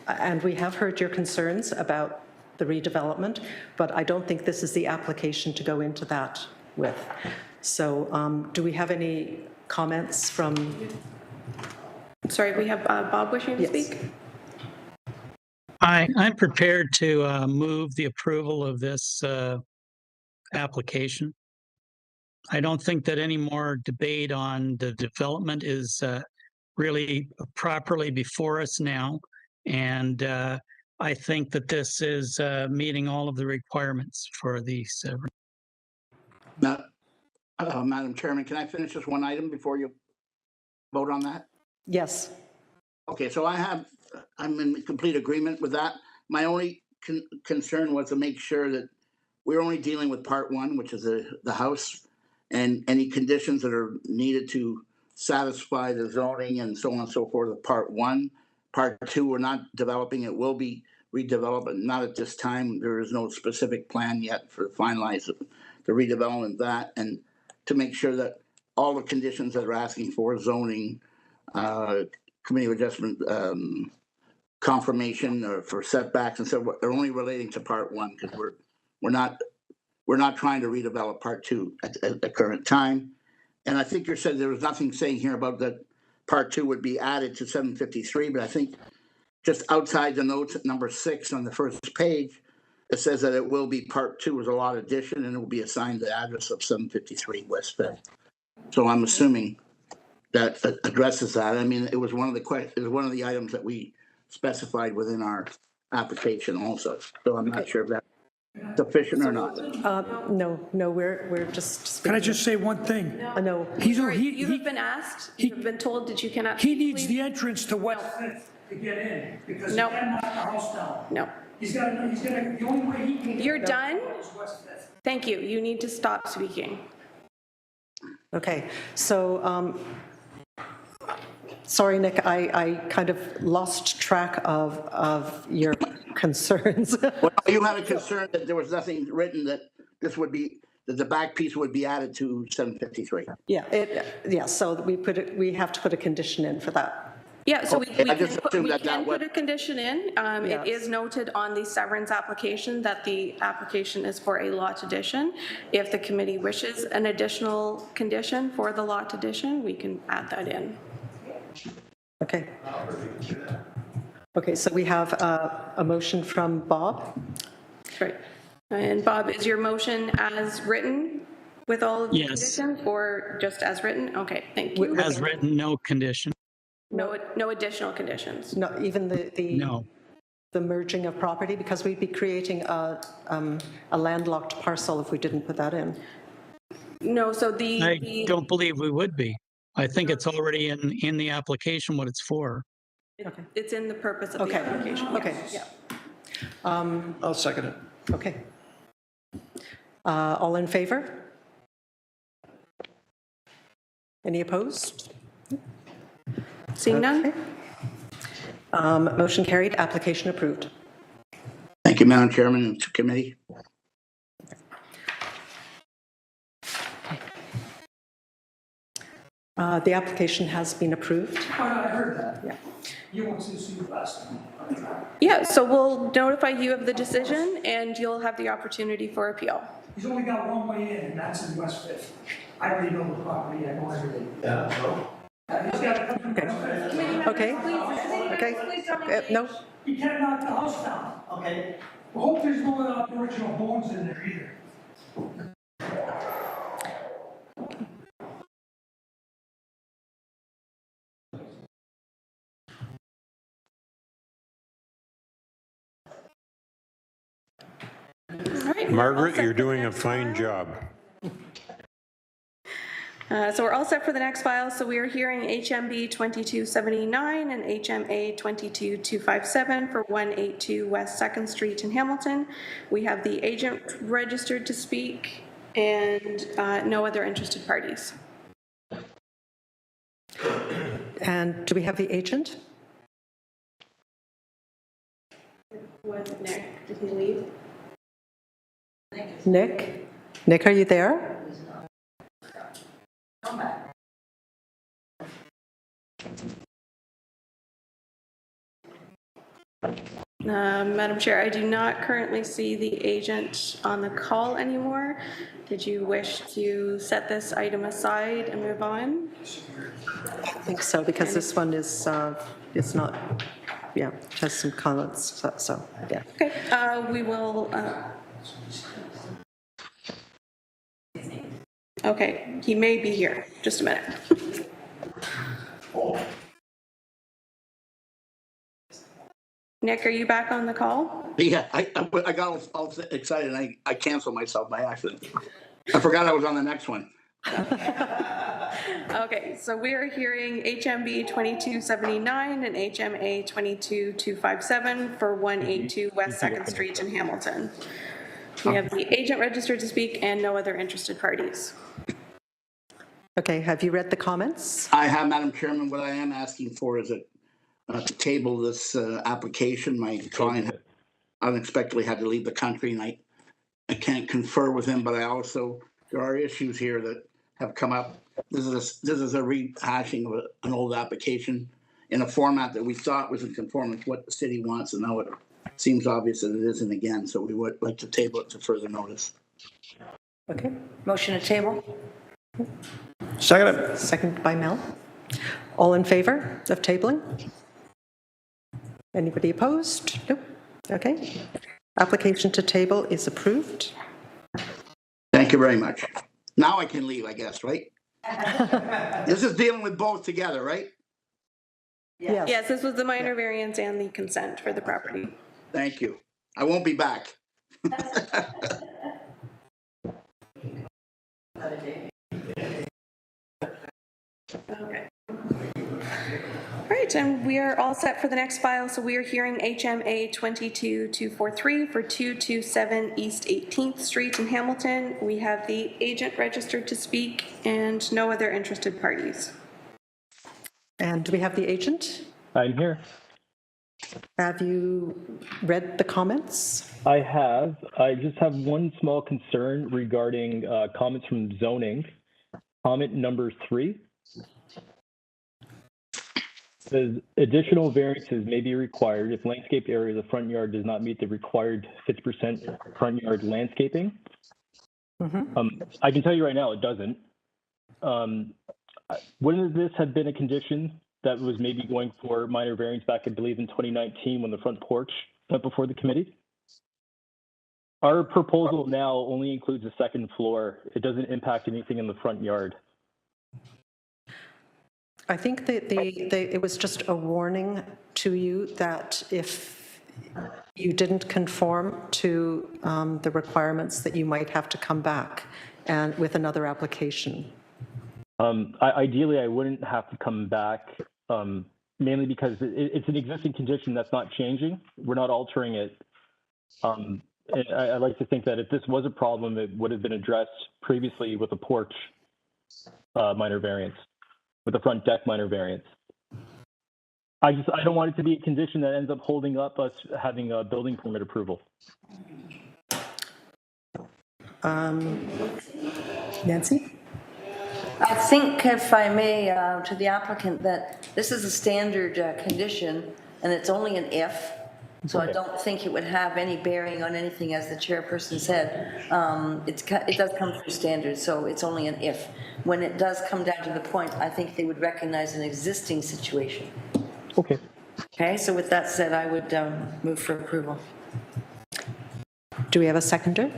and we have heard your concerns about the redevelopment, but I don't think this is the application to go into that with. So do we have any comments from? Sorry, we have Bob wishing to Yes. speak. I'm prepared to move the approval of this application. I don't think that any more debate on the development is really properly before us now. And I think that this is meeting all of the requirements for the severance. Now, Madam Chairman, can I finish just one item before you vote on that? Yes. Okay, so I'm in complete agreement with that. My only concern was to make sure that we're only dealing with part one, which is the house, and any conditions that are needed to satisfy the zoning and so on and so forth of part one. Part two, we're not developing, it will be redeveloped, but not at this time. There is no specific plan yet for finalize the redevelopment of that, and to make sure that all the conditions that are asking for zoning, committee of adjustment, confirmation or for setbacks and so they're only relating to part one because we're not trying to redevelop part two at the current time. And I think you said there was nothing saying here about that part two would be added to 753, but I think just outside the notes at number 6 on the first page, it says that it will be part two as a lot addition and it will be assigned the address of 753 West 5th. So I'm assuming that addresses that. I mean, it was one of the items that we specified within our application also. So I'm not sure if that's sufficient or not. No, we're just. Can I just say one thing? No. You have been asked, you have been told that you cannot. He needs the entrance to West 5th to get in, because he No. can't knock the house down. No. The only way he can. You're done? Is West 5th. Thank you. You need to stop speaking. Okay, so, sorry, Nick, I kind of lost track of your concerns. Well, you had a concern that there was nothing written that this would be, that the back piece would be added to 753. Yeah, so we have to put a condition in for that. Yeah, so Okay, I just assumed we that can was- put a condition in. It is noted on the severance application that the application is for a lot addition. If the committee wishes an additional condition for the lot addition, we can add that in. Okay. Okay, so we have a motion from Bob. Right. And Bob, is your motion as written with all of the Yes. conditions or just as written? Okay, thank you. As written, no condition. No additional conditions. Not even No. the merging of property, because we'd be creating a landlocked parcel if we didn't put that in. No, so I don't believe we would be. I think it's already in the application what it's for. It's in the purpose of the application. Okay. Yeah. I'll second it. Okay. All in favor? Any opposed? Seeing none? Okay. Motion carried, application approved. Thank you, Madam Chairman and committee. The application has been approved. Oh, I heard that. Yeah. You want to see the last time. Yeah, so we'll notify you of the decision and you'll have the opportunity for appeal. He's only got one way in, and that's in West 5th. I already know the property, I know everything. He's got to come to Okay. Okay. No. He can't knock the house down. Okay. I hope there's no original bones in there either. All right. Margaret, you're doing a fine job. So we're all set for the next file. So we are hearing HMB 2279 and HMA 22257 for 182 West 2nd Street in Hamilton. We have the agent registered to speak and no other interested parties. And do we have the agent? Was Nick? Did he leave? Nick? Nick, are you there? Madam Chair, I do not currently see the agent on the call anymore. Did you wish to set this item aside and move on? I think so, because this one is not, yeah, has some comments, so yeah. Okay, we will, okay, he may be here. Just a minute. Nick, are you back on the call? Yeah, I got all excited and I canceled myself by accident. I forgot I was on the next one. Okay, so we are hearing HMB 2279 and HMA 22257 for 182 West 2nd Street in Hamilton. We have the agent registered to speak and no other interested parties. Okay, have you read the comments? I have, Madam Chairman. What I am asking for is to table this application. My client unexpectedly had to leave the country, and I can't confer with him, but I also, there are issues here that have come up. This is a rehashing of an old application in a format that we thought was in conformance with what the city wants, and now it seems obvious that it isn't again, so we would like to table it to further notice. Okay. Motion to table? Second. Second by Mel. All in favor of tabling? Anybody opposed? Nope. Okay. Application to table is approved. Thank you very much. Now I can leave, I guess, right? This is dealing with both together, right? Yes. Yes, this was the minor variance and the consent for the property. Thank you. I won't be back. Okay. All right, and we are all set for the next file. So we are hearing HMA 22243 for 227 East 18th Street in Hamilton. We have the agent registered to speak and no other interested parties. And do we have the agent? I'm here. Have you read the comments? I have. I just have one small concern regarding comments from zoning. Comment number 3 says additional variances may be required if landscaped area of the front yard does not meet the required 50% front yard landscaping. I can tell you right now it doesn't. Wouldn't this have been a condition that was maybe going for minor variance back, I believe, in 2019 when the front porch went before the committee? Our proposal now only includes the second floor. It doesn't impact anything in the front yard. I think that it was just a warning to you that if you didn't conform to the requirements, that you might have to come back and with another application. Ideally, I wouldn't have to come back, mainly because it's an existing condition that's not changing. We're not altering it. And I like to think that if this was a problem, it would have been addressed previously with a porch minor variance, with the front deck minor variance. I don't want it to be a condition that ends up holding up us having a building permit approval. Nancy? I think, if I may, to the applicant, that this is a standard condition, and it's only an if, so I don't think it would have any bearing on anything, as the chairperson said. It does come through standards, so it's only an if. When it does come down to the point, I think they would recognize an existing situation. Okay. Okay, so with that said, I would move for approval. Do we have a seconder?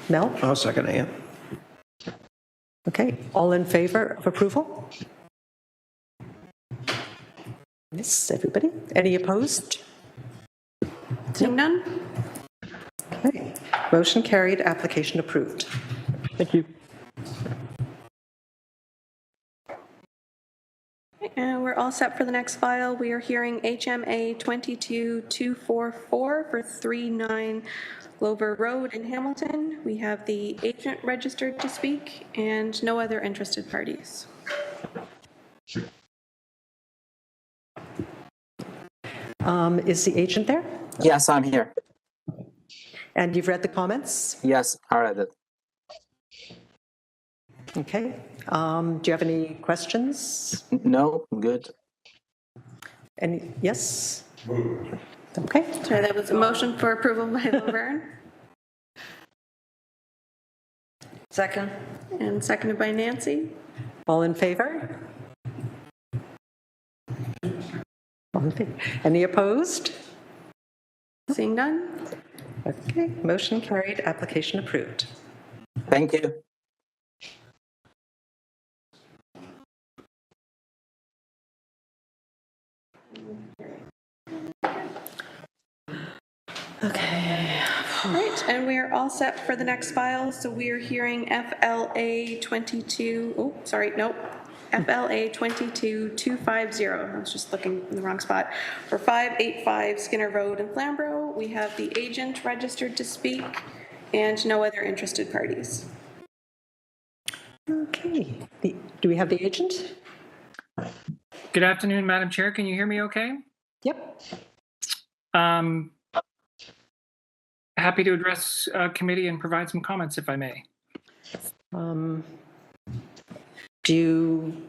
Mel? I'll second it, yeah. Okay, all in favor of approval? Yes, everybody. Any opposed? Seeing none? Okay, motion carried, application approved. Thank you. And we're all set for the next file. We are hearing HMA 22244 for 39 Glover Road in Hamilton. We have the agent registered to speak and no other interested parties. Is the agent there? Yes, I'm here. And you've read the comments? Yes, I read it. Okay. Do you have any questions? No, I'm good. Any, yes? Okay. Sorry, that was a motion for approval by Laverne Second? and seconded by Nancy. All in favor? All in favor. Any opposed? Seeing none? Okay, motion carried, application approved. Thank you. Okay. All right, and we are all set for the next file. So we are hearing FLA 22, oh, sorry, nope. FLA 22250. I was just looking in the wrong spot. For 585 Skinner Road in Flamborough, we have the agent registered to speak and no other interested parties. Okay, do we have the agent? Good afternoon, Madam Chair. Can you hear me okay? Yep. Happy to address committee and provide some comments if I may. Do you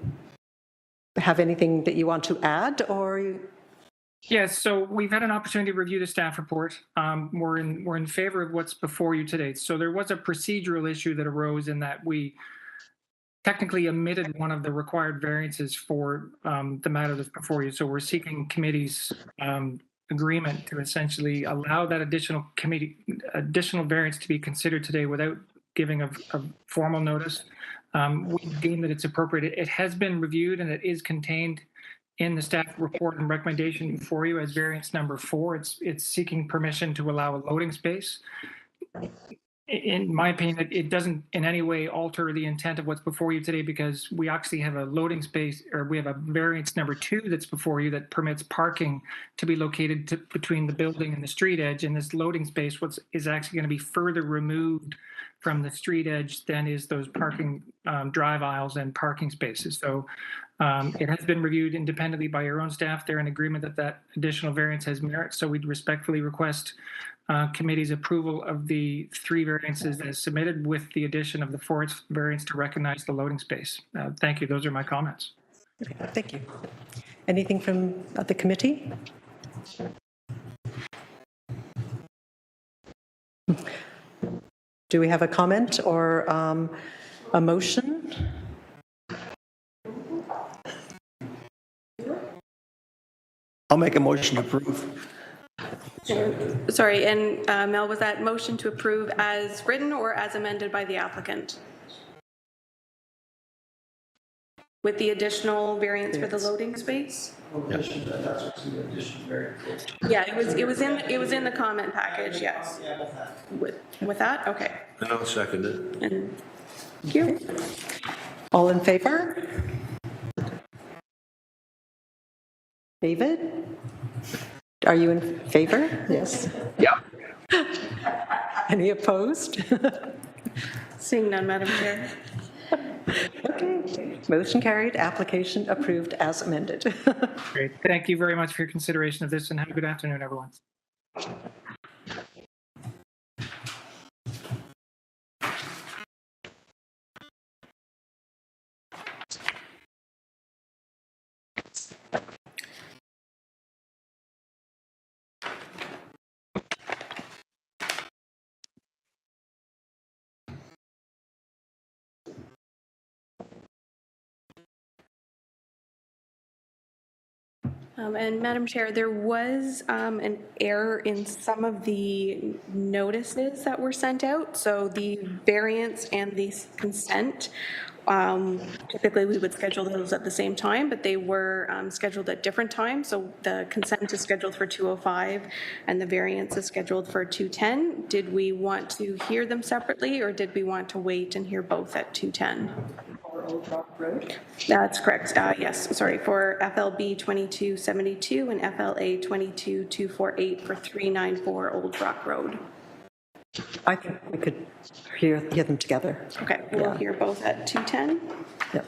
have anything that you want to add, or? Yes, so we've had an opportunity to review the staff report. We're in favor of what's before you today. So there was a procedural issue that arose in that we technically omitted one of the required variances for the matter that's before you. So we're seeking committee's agreement to essentially allow that additional variance to be considered today without giving a formal notice. We deem that it's appropriate. It has been reviewed and it is contained in the staff report and recommendation before you as variance number 4. It's seeking permission to allow a loading space. In my opinion, it doesn't in any way alter the intent of what's before you today, because we actually have a loading space, or we have a variance number 2 that's before you that permits parking to be located between the building and the street edge. And this loading space is actually going to be further removed from the street edge than is those parking drive aisles and parking spaces. So it has been reviewed independently by your own staff. They're in agreement that that additional variance has merit. So we'd respectfully request committee's approval of the 3 variances as submitted, with the addition of the 4th variance to recognize the loading space. Thank you. Those are my comments. Thank you. Anything from the committee? Do we have a comment or a motion? I'll make a motion to approve. Sorry, and Mel, was that motion to approve as written or as amended by the applicant? With the additional variance for the loading space? Yeah, it was in the comment package, yes. With that, okay. I'll second it. And thank you. All in favor? David? Are you in favor? Yes. Yeah. Any opposed? Seeing none, Madam Chair. Okay. Motion carried, application approved as amended. Great. Thank you very much for your consideration of this, and have a good afternoon, everyone. And Madam Chair, there was an error in some of the notices that were sent out. So the variance and the consent, typically we would schedule those at the same time, but they were scheduled at different times. So the consent is scheduled for 2:05 and the variance is scheduled for 2:10. Did we want to hear them separately, or did we want to wait and hear both at 2:10? That's correct. Yes, sorry, for FLB 2272 and FLA 22248 for 394 Old Rock Road. I think we could hear them together. Okay, we'll hear both at 2:10. Yep.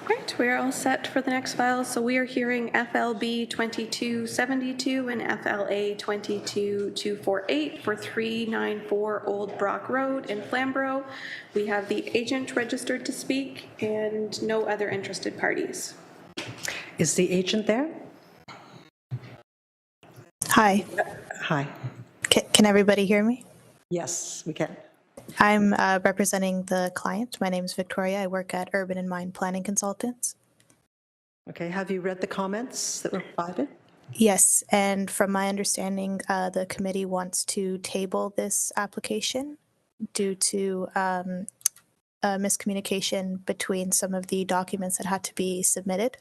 Right, we are all set for the next file. So we are hearing FLB 2272 and FLA 22248 for 394 Old Brock Road in Flamborough. We have the agent registered to speak and no other interested parties. Is the agent there? Hi, Hi. can everybody hear me? Yes, we can. I'm representing the client. My name is Victoria. I work at Urban and Mine Planning Consultants. Okay, have you read the comments that were provided? Yes, and from my understanding, the committee wants to table this application due to a miscommunication between some of the documents that had to be submitted.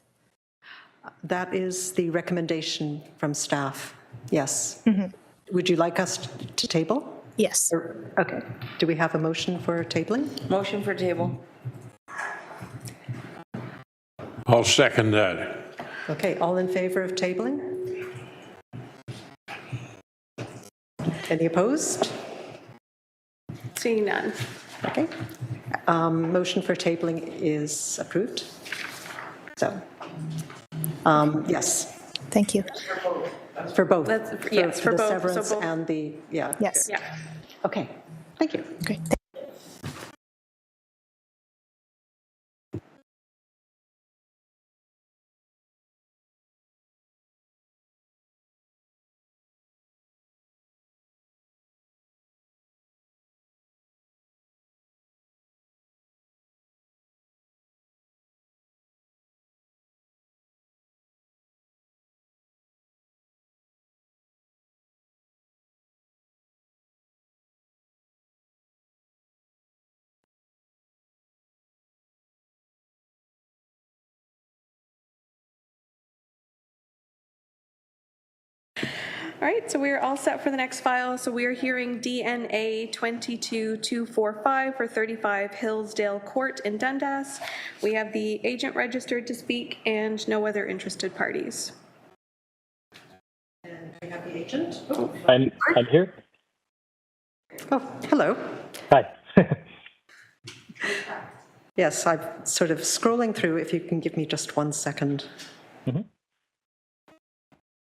That is the recommendation from staff, yes. Mhm. Would you like us to table? Yes. Okay. Do we have a motion for tabling? Motion for table. I'll second that. Okay, all in favor of tabling? Any opposed? Seeing none. Okay. Motion for tabling is approved. So, yes. Thank you. For both? Yes, for the both. severance So both. and the, yeah. Yes. Yeah. Okay, thank you. Great. All right, so we are all set for the next file. So we are hearing DNA 22245 for 35 Hillsdale Court in Dundas. We have the agent registered to speak and no other interested parties. And we have the agent. I'm here. Oh, hello. Hi. Yes, I'm sort of scrolling through. If you can give me just 1 second. Mhm.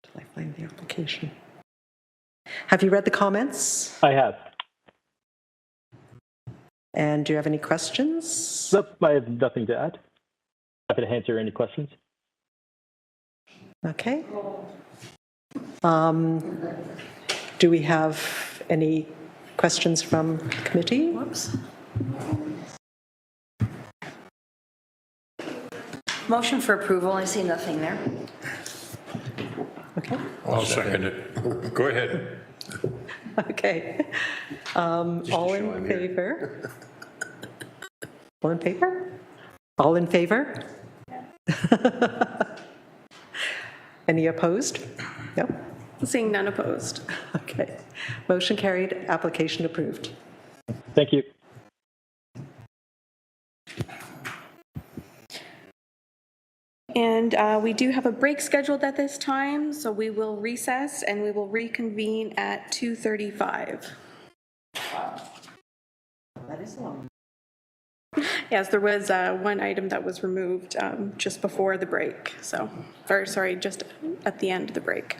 Till I find the application. Have you read the comments? I have. And do you have any questions? Nope, I have nothing to add. Happy to answer any questions. Okay. Do we have any questions from the committee? Whoops. Motion for approval. I see nothing there. Okay. I'll second it. Go ahead. Okay. All in favor? All in favor? All in favor? Any opposed? No? Seeing none opposed. Okay. Motion carried, application approved. Thank you. And we do have a break scheduled at this time, so we will recess and we will reconvene at 2:35. That is long. Yes, there was one item that was removed just before the break, so, or sorry, just at the end of the break.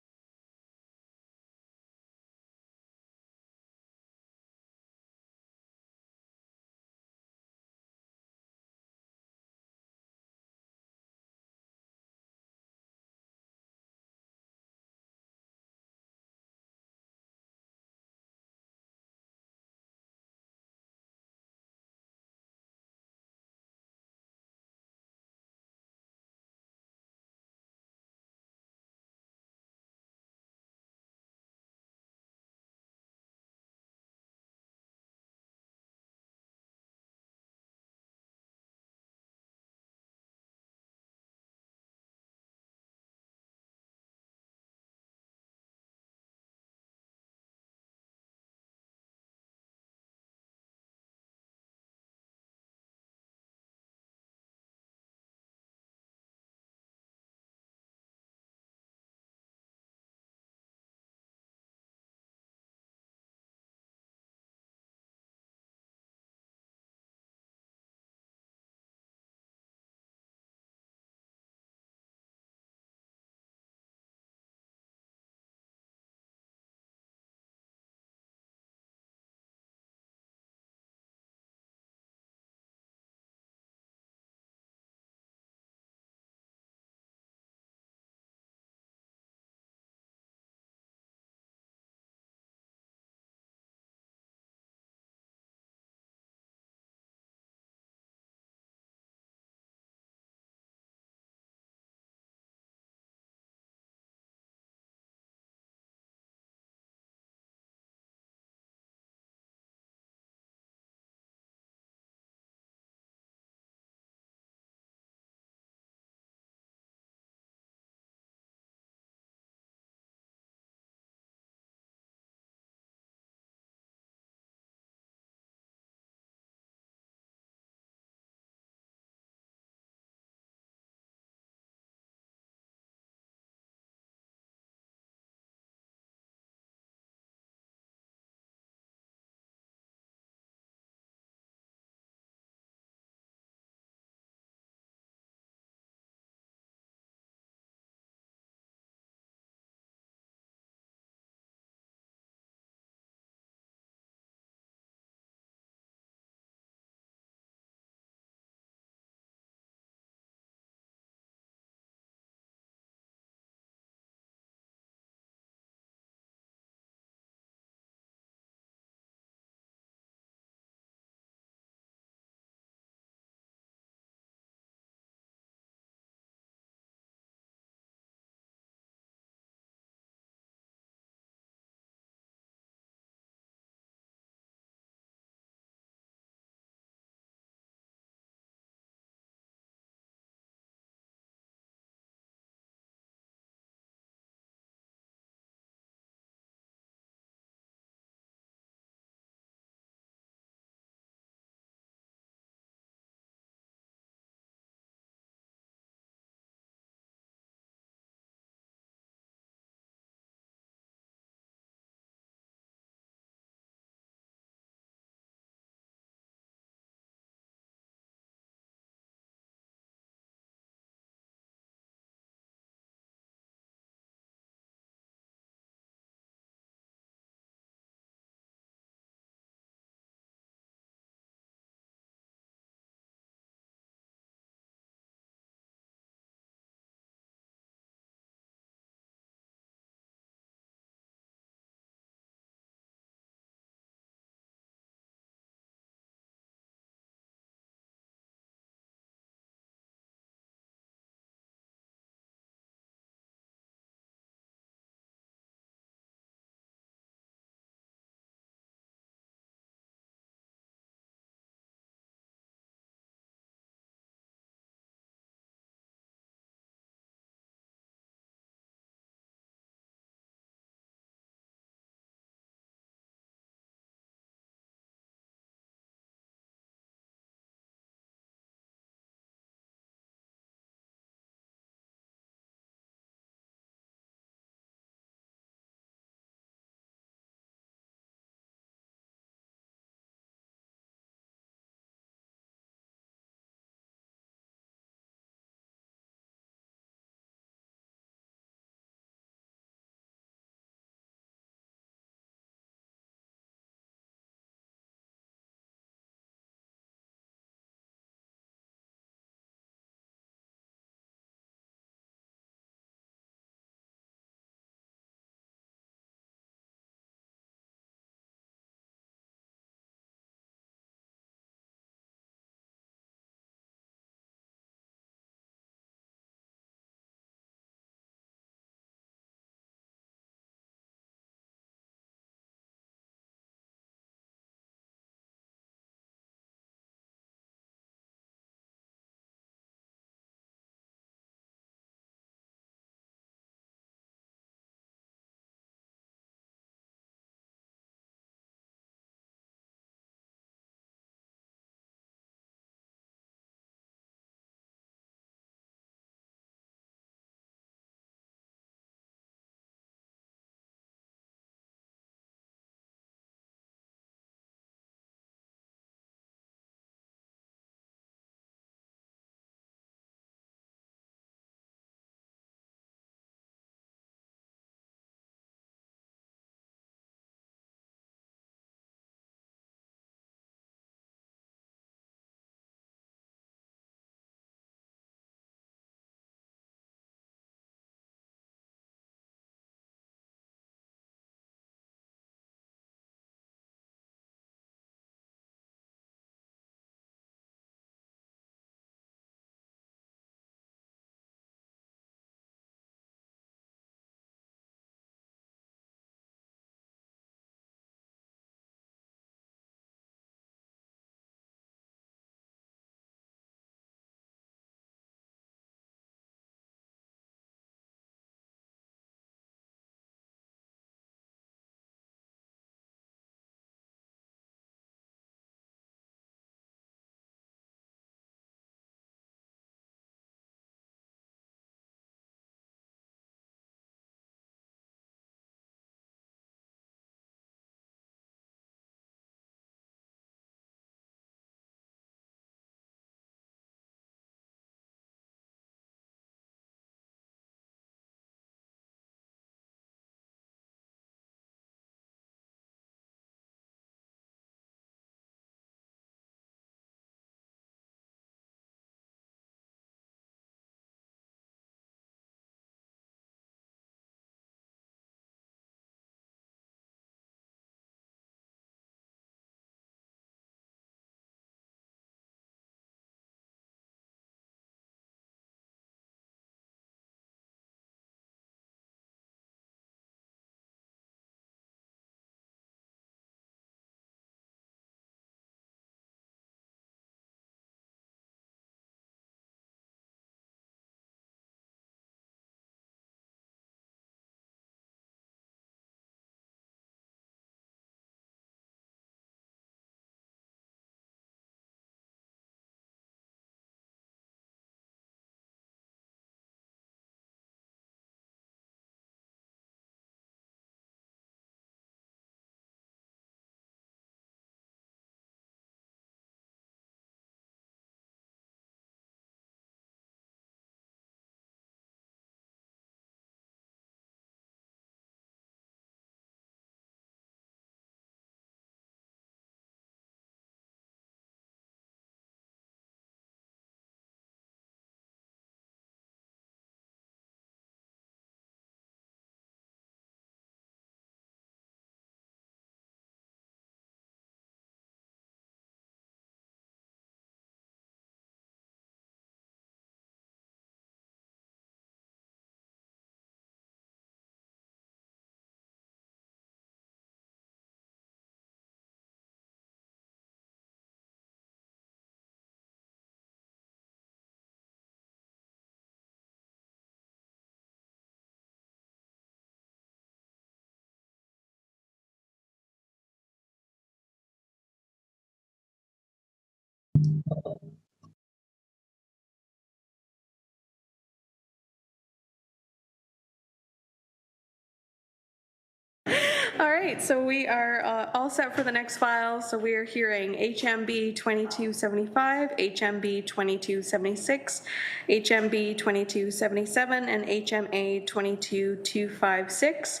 All right, so we are all set for the next file. So we are hearing HMB 2275, HMB 2276, HMB 2277, and HMA 22256.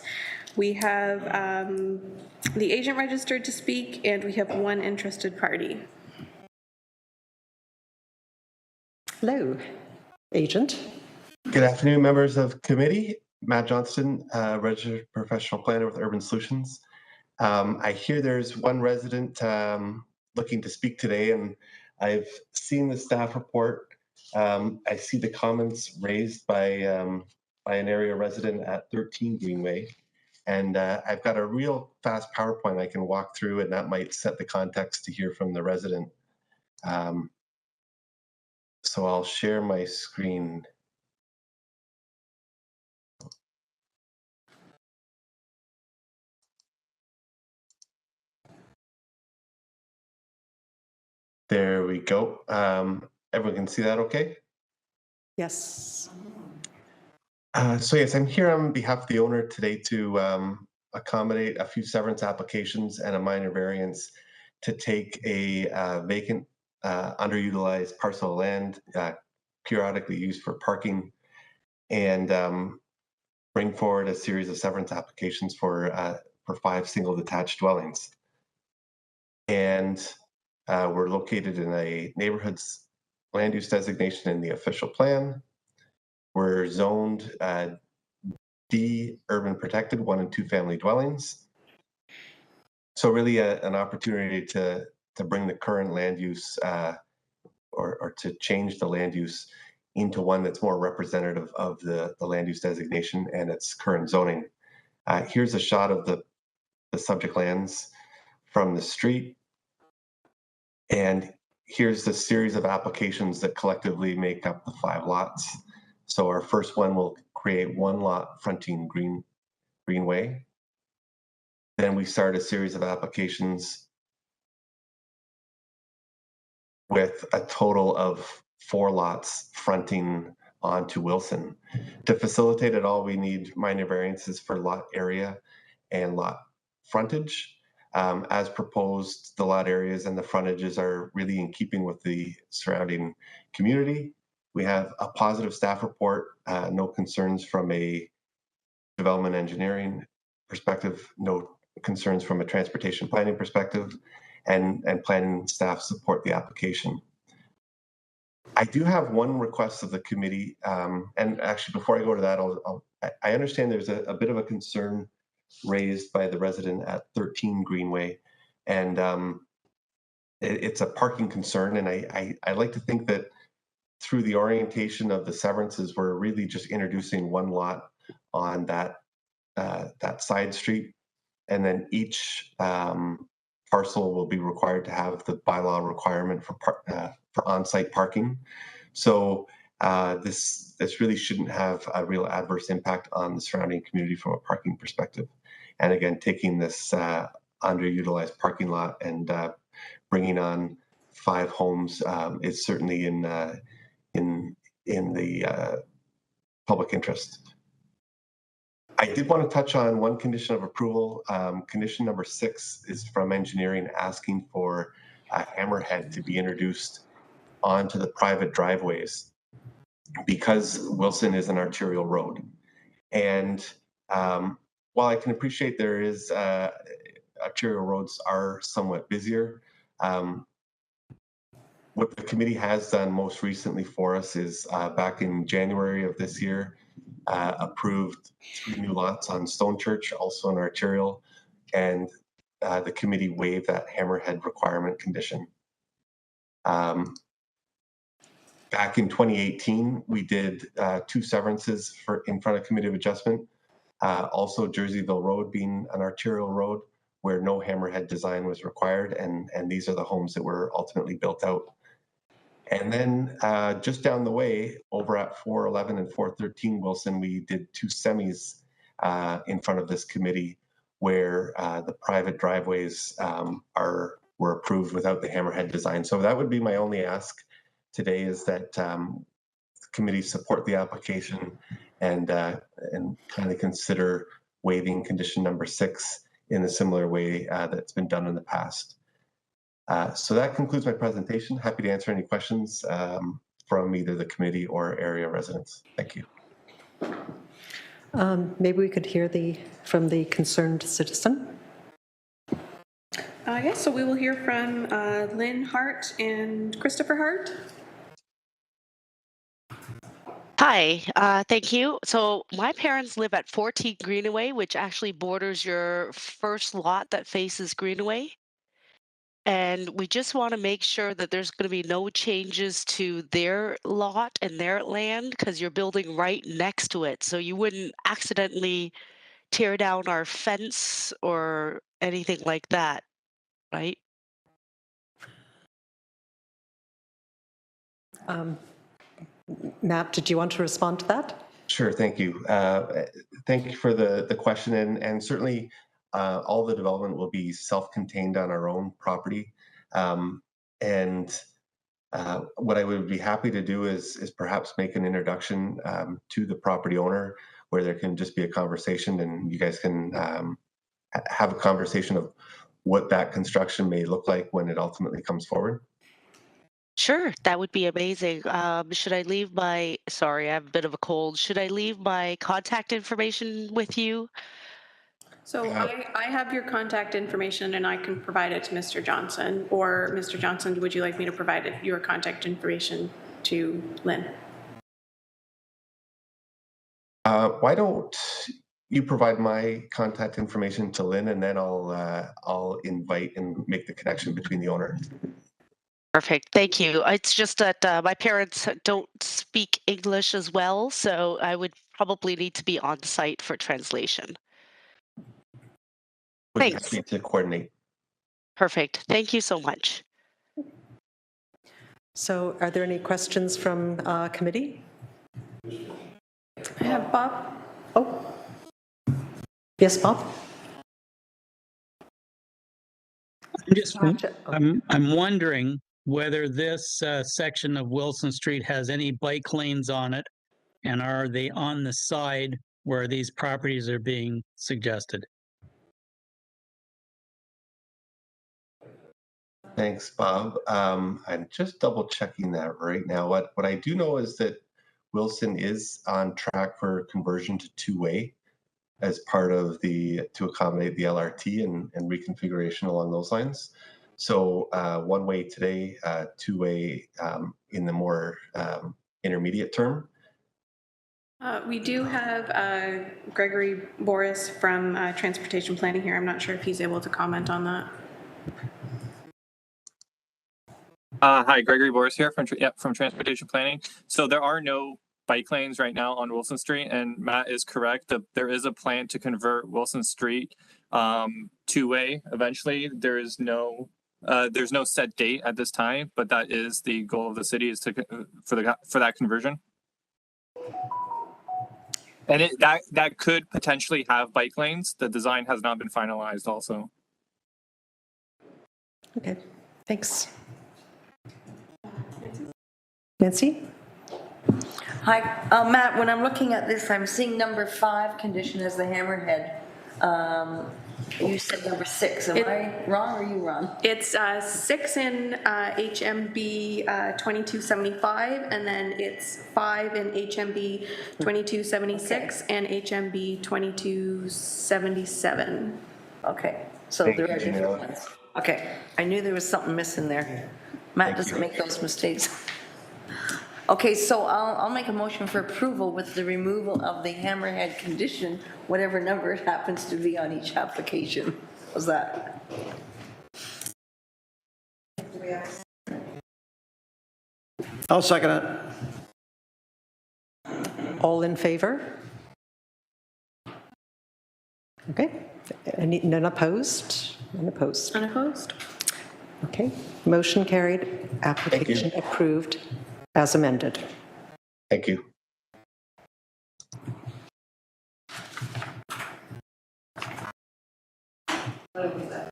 We have the agent registered to speak, and we have one interested party. Hello, agent. Good afternoon, members of committee. Matt Johnston, registered professional planner with Urban Solutions. I hear there's one resident looking to speak today, and I've seen the staff report. I see the comments raised by an area resident at 13 Greenway, and I've got a real fast PowerPoint I can walk through, and that might set the context to hear from the resident. So I'll share my screen. There we go. Everyone can see that okay? Yes. So yes, I'm here on behalf of the owner today to accommodate a few severance applications and a minor variance to take a vacant, underutilized parcel of land periodically used for parking and bring forward a series of severance applications for 5 single detached dwellings. And we're located in a neighborhood's land use designation in the official plan. We're zoned D, urban protected, 1 and 2 family dwellings. So really an opportunity to bring the current land use or to change the land use into one that's more representative of the land use designation and its current zoning. Here's a shot of the subject lands from the street. And here's the series of applications that collectively make up the 5 lots. So our first one will create 1 lot fronting Greenway. Then we start a series of applications with a total of 4 lots fronting onto Wilson. To facilitate it all, we need minor variances for lot area and lot frontage. As proposed, the lot areas and the frontages are really in keeping with the surrounding community. We have a positive staff report, no concerns from a development engineering perspective, no concerns from a transportation planning perspective, and planning staff support the application. I do have one request of the committee, and actually before I go to that, I understand there's a bit of a concern raised by the resident at 13 Greenway, and it's a parking concern, and I like to think that through the orientation of the severances, we're really just introducing 1 lot on that side street, and then each parcel will be required to have the bylaw requirement for on-site parking. So this really shouldn't have a real adverse impact on the surrounding community from a parking perspective. And again, taking this underutilized parking lot and bringing on 5 homes is certainly in the public interest. I did want to touch on one condition of approval. Condition number 6 is from engineering asking for a hammerhead to be introduced onto the private driveways because Wilson is an arterial road. And while I can appreciate there is arterial roads are somewhat busier, what the committee has done most recently for us is back in January of this year, approved 3 new lots on Stone Church, also an arterial, and the committee waived that hammerhead requirement condition. Back in 2018, we did 2 severances in front of Committee of Adjustment, also Jerseyville Road being an arterial road where no hammerhead design was required, and these are the homes that were ultimately built out. And then just down the way, over at 411 and 413 Wilson, we did 2 semis in front of this committee where the private driveways were approved without the hammerhead design. So that would be my only ask today, is that the committee support the application and kind of consider waiving condition number 6 in a similar way that's been done in the past. So that concludes my presentation. Happy to answer any questions from either the committee or area residents. Thank you. Maybe we could hear from the concerned citizen. Yes, so we will hear from Lynn Hart and Christopher Hart. Hi, thank you. So my parents live at 14 Greenaway, which actually borders your first lot that faces Greenaway. And we just want to make sure that there's going to be no changes to their lot and their land because you're building right next to it. So you wouldn't accidentally tear down our fence or anything like that, right? Matt, did you want to respond to that? Sure, thank you. Thank you for the question, and certainly all the development will be self-contained on our own property. And what I would be happy to do is perhaps make an introduction to the property owner where there can just be a conversation and you guys can have a conversation of what that construction may look like when it ultimately comes forward. Sure, that would be amazing. Should I leave my, sorry, I have a bit of a cold. Should I leave my contact information with you? So I have your contact information and I can provide it to Mr. Johnson. Or Mr. Johnson, would you like me to provide your contact information to Lynn? Why don't you provide my contact information to Lynn, and then I'll invite and make the connection between the owner. Perfect, thank you. It's just that my parents don't speak English as well, so I would probably need to be on site for translation. Would be Thanks. happy to coordinate. Perfect, thank you so much. So are there any questions from committee? I have Bob. Oh, yes, Bob. I'm wondering whether this section of Wilson Street has any bike lanes on it, and are they on the side where these properties are being suggested? Thanks, Bob. I'm just double checking that right now. What I do know is that Wilson is on track for conversion to two-way as part of to accommodate the LRT and reconfiguration along those lines. So one-way today, two-way in the more intermediate term. We do have Gregory Boris from Transportation Planning here. I'm not sure if he's able to comment on that. Hi, Gregory Boris here from Transportation Planning. So there are no bike lanes right now on Wilson Street, and Matt is correct that there is a plan to convert Wilson Street two-way eventually. There's no set date at this time, but that is the goal of the city is for that conversion. And that could potentially have bike lanes. The design has not been finalized also. Okay, thanks. Nancy? Hi, Matt, when I'm looking at this, I'm seeing number 5 condition as the hammerhead. You said number 6. Am I wrong or are you wrong? It's 6 in HMB 2275, and then it's 5 in HMB 2276 and HMB 2277. Okay, so there are different ones. Okay, I knew there was something missing there. Matt doesn't make those mistakes. Okay, so I'll make a motion for approval with the removal of the hammerhead condition, whatever number it happens to be on each application. How's that? I'll second it. All in favor? Okay. None opposed? None opposed. Unopposed. Okay. Motion carried. Application approved as amended. Thank you. What was that?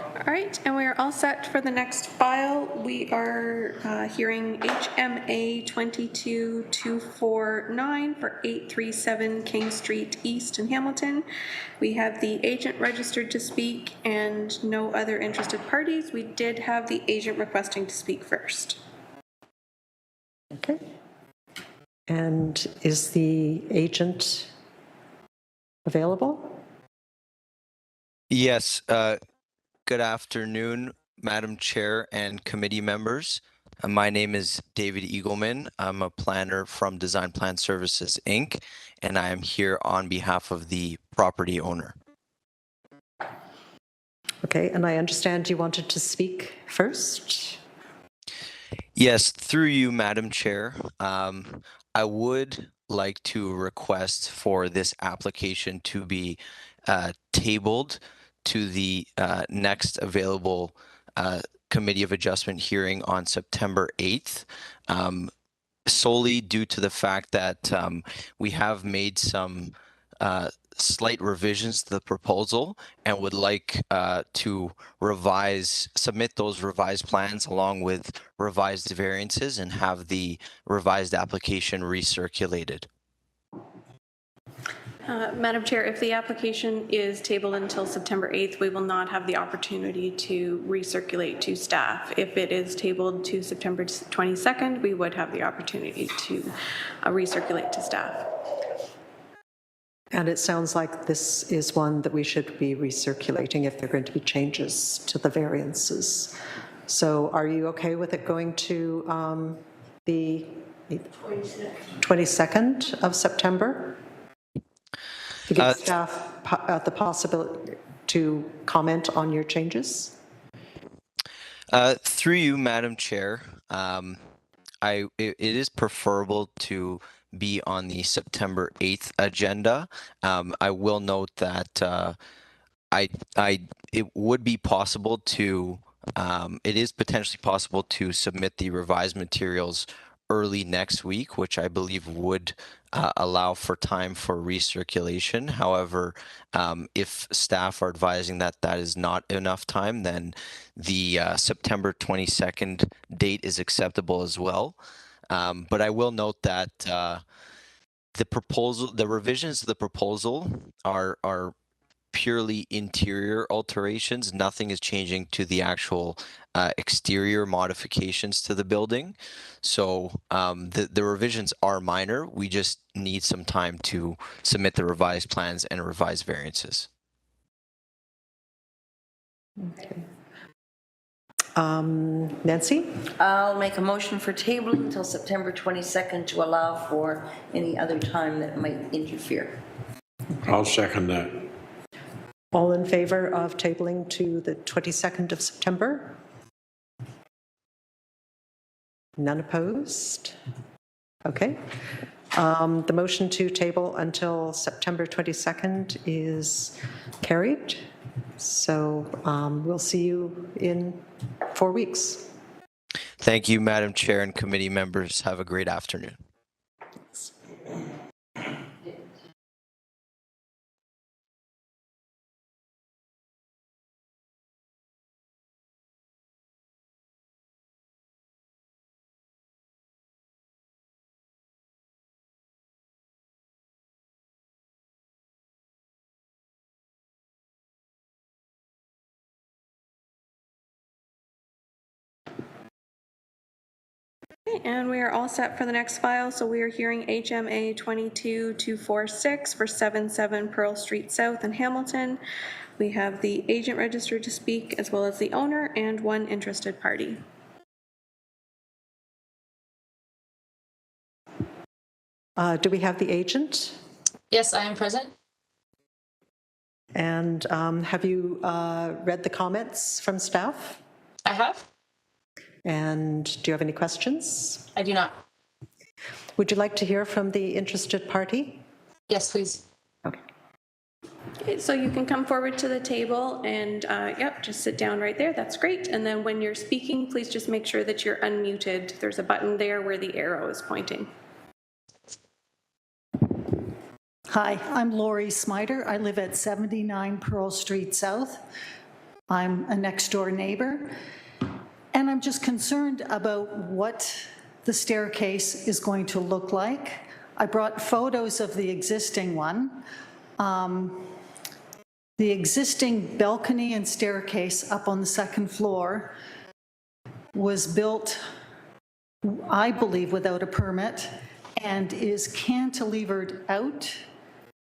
All right, and we are all set for the next file. We are hearing HMA 22249 for 837 King Street East in Hamilton. We have the agent registered to speak and no other interested parties. We did have the agent requesting to speak first. Okay. And is the agent available? Yes. Good afternoon, Madam Chair and committee members. My name is David Eagleman. I'm a planner from Design Plan Services, Inc., and I am here on behalf of the property owner. Okay, and I understand you wanted to speak first. Yes, through you, Madam Chair. I would like to request for this application to be tabled to the next available Committee of Adjustment hearing on September 8th, solely due to the fact that we have made some slight revisions to the proposal and would like to submit those revised plans along with revised variances and have the revised application recirculated. Madam Chair, if the application is tabled until September 8th, we will not have the opportunity to recirculate to staff. If it is tabled to September 22nd, we would have the opportunity to recirculate to staff. And it sounds like this is one that we should be recirculating if there are going to be changes to the variances. So are you okay with it going to the 22nd of September? To give staff the possibility to comment on your changes? Through you, Madam Chair, it is preferable to be on the September 8th agenda. I will note that it would be possible to, it is potentially possible to submit the revised materials early next week, which I believe would allow for time for recirculation. However, if staff are advising that that is not enough time, then the September 22nd date is acceptable as well. But I will note that the revisions to the proposal are purely interior alterations. Nothing is changing to the actual exterior modifications to the building. So the revisions are minor. We just need some time to submit the revised plans and revised variances. Okay. Nancy? I'll make a motion for table until September 22nd to allow for any other time that might interfere. I'll second that. All in favor of tabling to the 22nd of September? None opposed? Okay. The motion to table until September 22nd is carried. So we'll see you in 4 weeks. Thank you, Madam Chair and committee members. Have a great afternoon. And we are all set for the next file. So we are hearing HMA 22246 for 77 Pearl Street South in Hamilton. We have the agent registered to speak as well as the owner and one interested party. Do we have the agent? Yes, I am present. And have you read the comments from staff? I have. And do you have any questions? I do not. Would you like to hear from the interested party? Yes, please. Okay, so you can come forward to the table and, yep, just sit down right there. That's great. And then when you're speaking, please just make sure that you're unmuted. There's a button there where the arrow is pointing. Hi, I'm Lori Smider. I live at 79 Pearl Street South. I'm a next door neighbor. And I'm just concerned about what the staircase is going to look like. I brought photos of the existing one. The existing balcony and staircase up on the second floor was built, I believe, without a permit and is cantilevered out,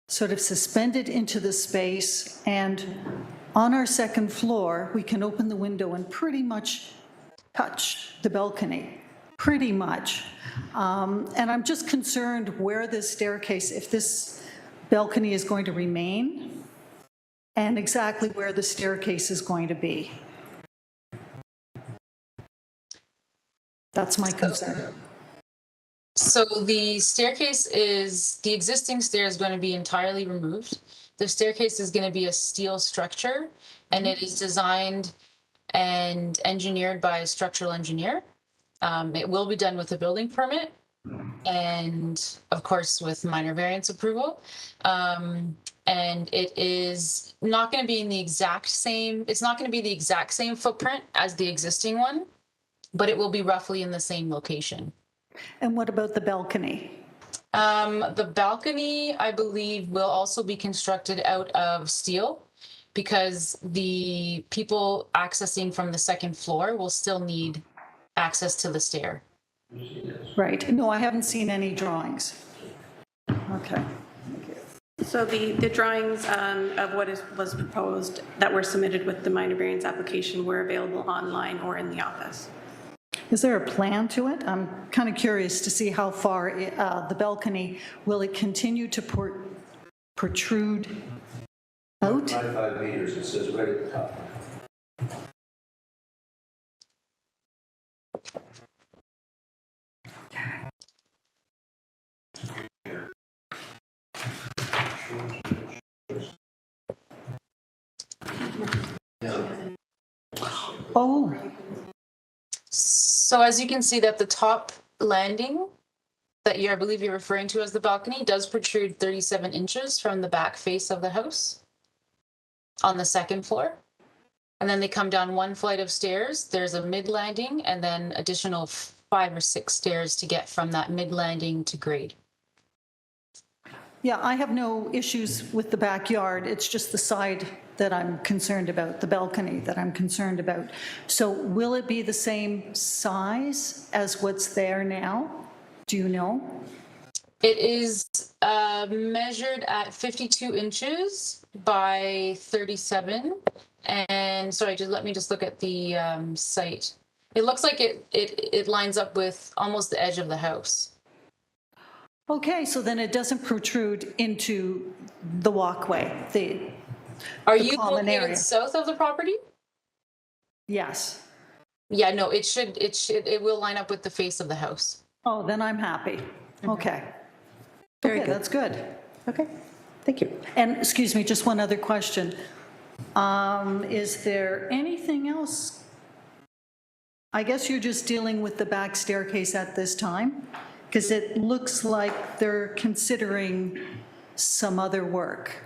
sort of suspended into the space. And on our second floor, we can open the window and pretty much touch the balcony, pretty much. And I'm just concerned where this staircase, if this balcony is going to remain, and exactly where the staircase is going to be. That's my concern. So the staircase is, the existing stair is going to be entirely removed. The staircase is going to be a steel structure, and it is designed and engineered by a structural engineer. It will be done with a building permit and of course with minor variance approval. And it is not going to be in the exact same, it's not going to be the exact same footprint as the existing one, but it will be roughly in the same location. And what about the balcony? The balcony, I believe, will also be constructed out of steel because the people accessing from the second floor will still need access to the stair. Right. No, I haven't seen any drawings. Okay. So the drawings of what was proposed that were submitted with the minor variance application were available online or in the office. Is there a plan to it? I'm kind of curious to see how far the balcony, will it continue to protrude out? 25 meters, it says right at the top. Oh. So as you can see that the top landing that I believe you're referring to as the balcony does protrude 37 inches from the back face of the house on the second floor. And then they come down one flight of stairs. There's a mid landing and then additional 5 or 6 stairs to get from that mid landing to grade. Yeah, I have no issues with the backyard. It's just the side that I'm concerned about, the balcony that I'm concerned about. So will it be the same size as what's there now? Do you know? It is measured at 52 inches by 37. And sorry, let me just look at the site. It looks like it lines up with almost the edge of the house. Okay, so then it doesn't protrude into the walkway, Are the you common located area. south of the property? Yes. Yeah, no, it will line up with the face of the house. Oh, then I'm happy. Okay. Very good. That's good. Okay, thank you. And excuse me, just one other question. Is there anything else? I guess you're just dealing with the back staircase at this time, because it looks like they're considering some other work.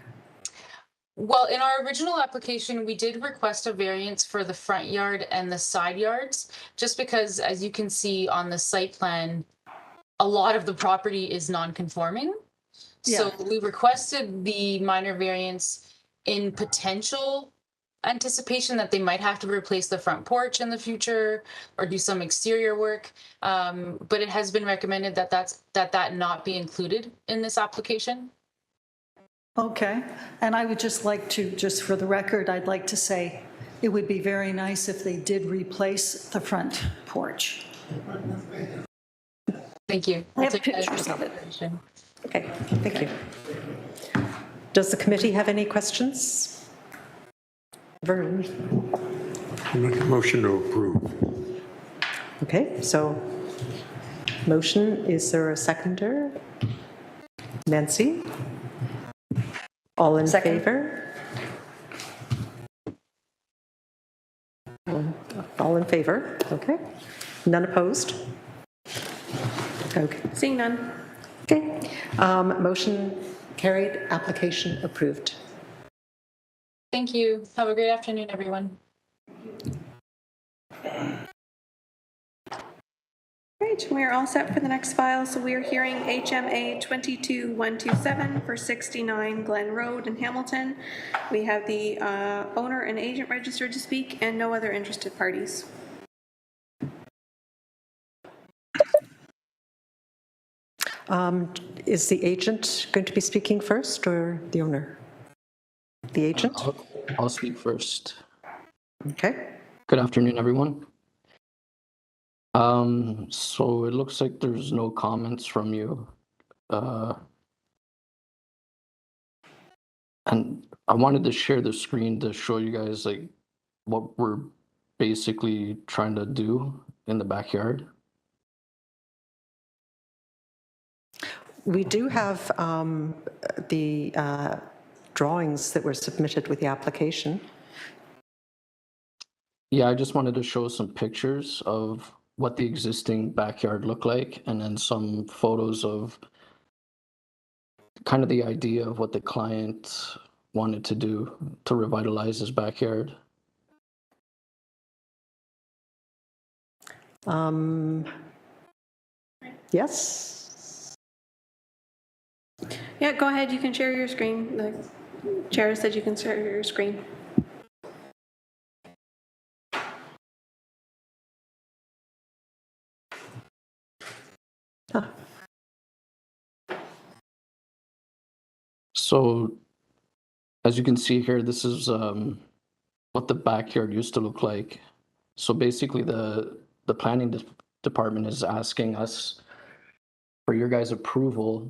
Well, in our original application, we did request a variance for the front yard and the side yards, just because, as you can see on the site plan, a lot of the property is non-conforming. So we requested the minor variance in potential anticipation that they might have to replace the front porch in the future or do some exterior work. But it has been recommended that that not be included in this application. Okay, and I would just like to, just for the record, I'd like to say it would be very nice if they did replace the front porch. Thank you. I have pictures of it. Okay, thank you. Does the committee have any questions? Vern? I make a motion to approve. Okay, so motion, is there a seconder? Nancy? All in favor? All in favor, okay. None opposed? Okay. Seeing none. Okay, motion carried, application approved. Thank you. Have a great afternoon, everyone. Great, we are all set for the next file. So we are hearing HMA 22127 for 69 Glen Road in Hamilton. We have the owner and agent registered to speak and no other interested parties. Is the agent going to be speaking first or the owner? The agent? I'll speak first. Okay. Good afternoon, everyone. So it looks like there's no comments from you. And I wanted to share the screen to show you guys like what we're basically trying to do in the backyard. We do have the drawings that were submitted with the application. Yeah, I just wanted to show some pictures of what the existing backyard looked like, and then some photos of kind of the idea of what the client wanted to do to revitalize his backyard. Yes? Yeah, go ahead, you can share your screen. The chair said you can share your screen. So as you can see here, this is what the backyard used to look like. So basically the planning department is asking us for your guys' approval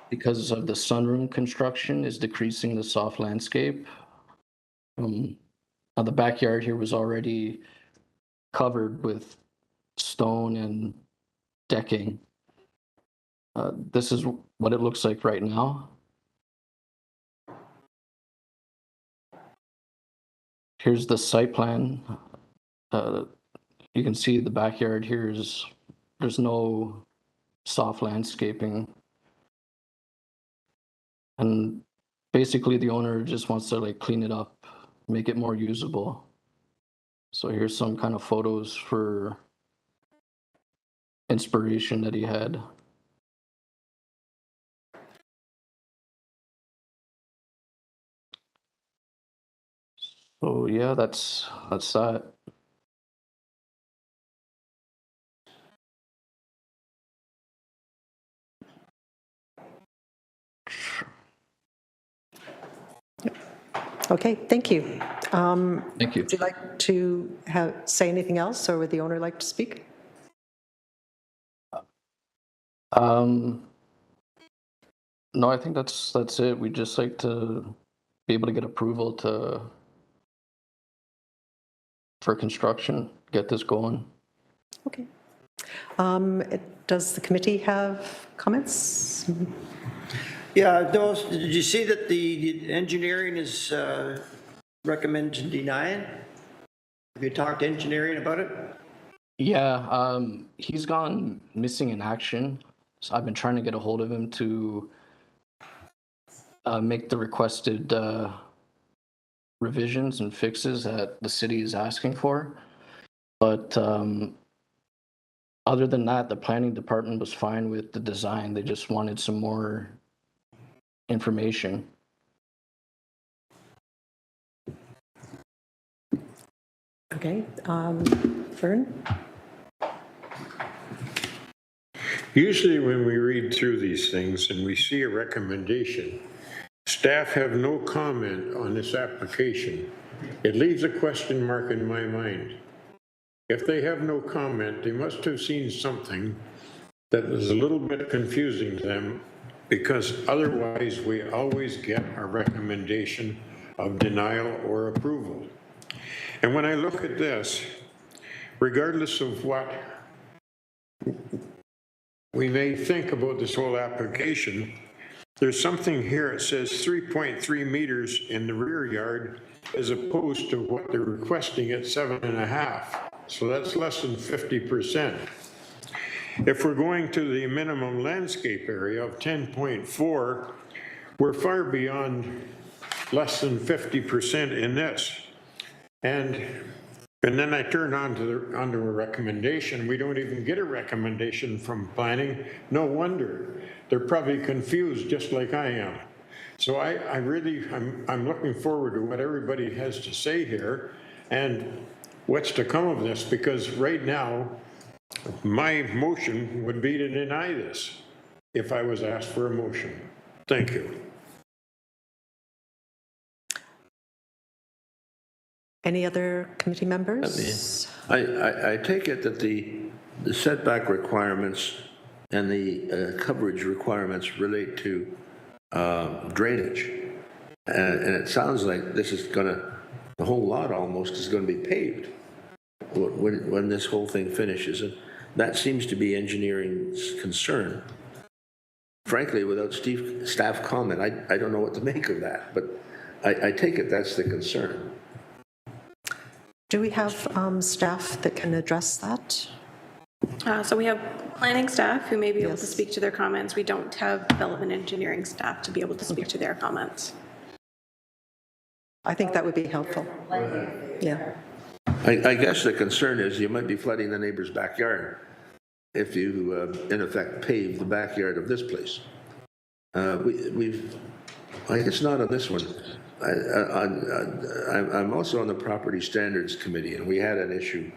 because of the sunroom construction is decreasing the soft landscape. Now the backyard here was already covered with stone and decking. This is what it looks like right now. Here's the site plan. You can see the backyard here there's no soft landscaping. And basically the owner just wants to like clean it up, make it more usable. So here's some kind of photos for inspiration that he had. So yeah, that's that. Okay, thank you. Thank you. Would you like to say anything else, or would the owner like to speak? No, I think that's it. We'd just like to be able to get approval for construction, get this going. Okay. Does the committee have comments? Yeah, those, did you see that the engineering is recommended to deny it? Have you talked to engineering about it? Yeah, he's gone missing in action. So I've been trying to get a hold of him to make the requested revisions and fixes that the city is asking for. But other than that, the planning department was fine with the design. They just wanted some more information. Okay, Vern? Usually when we read through these things and we see a recommendation, staff have no comment on this application, it leaves a question mark in my mind. If they have no comment, they must have seen something that was a little bit confusing to them, because otherwise we always get a recommendation of denial or approval. And when I look at this, regardless of what we may think about this whole application, there's something here, it says 3.3 meters in the rear yard as opposed to what they're requesting at 7.5. So that's less than 50%. If we're going to the minimum landscape area of 10.4, we're far beyond less than 50% in this. And then I turn onto a recommendation. We don't even get a recommendation from planning. No wonder. They're probably confused just like I am. So I'm looking forward to what everybody has to say here and what's to come of this, because right now, my motion would be to deny this if I was asked for a motion. Thank you. Any other committee members? I take it that the setback requirements and the coverage requirements relate to drainage. And it sounds like this is the whole lot almost is gonna be paved when this whole thing finishes. And that seems to be engineering's concern. Frankly, without staff comment, I don't know what to make of that, but I take it that's the concern. Do we have staff that can address that? So we have planning staff who may be able to speak to their comments. We don't have development engineering staff to be able to speak to their comments. I think that would be helpful. Yeah. I guess the concern is you might be flooding the neighbor's backyard if you, in effect, pave the backyard of this place. I guess not on this one. I'm also on the Property Standards Committee, and we had an issue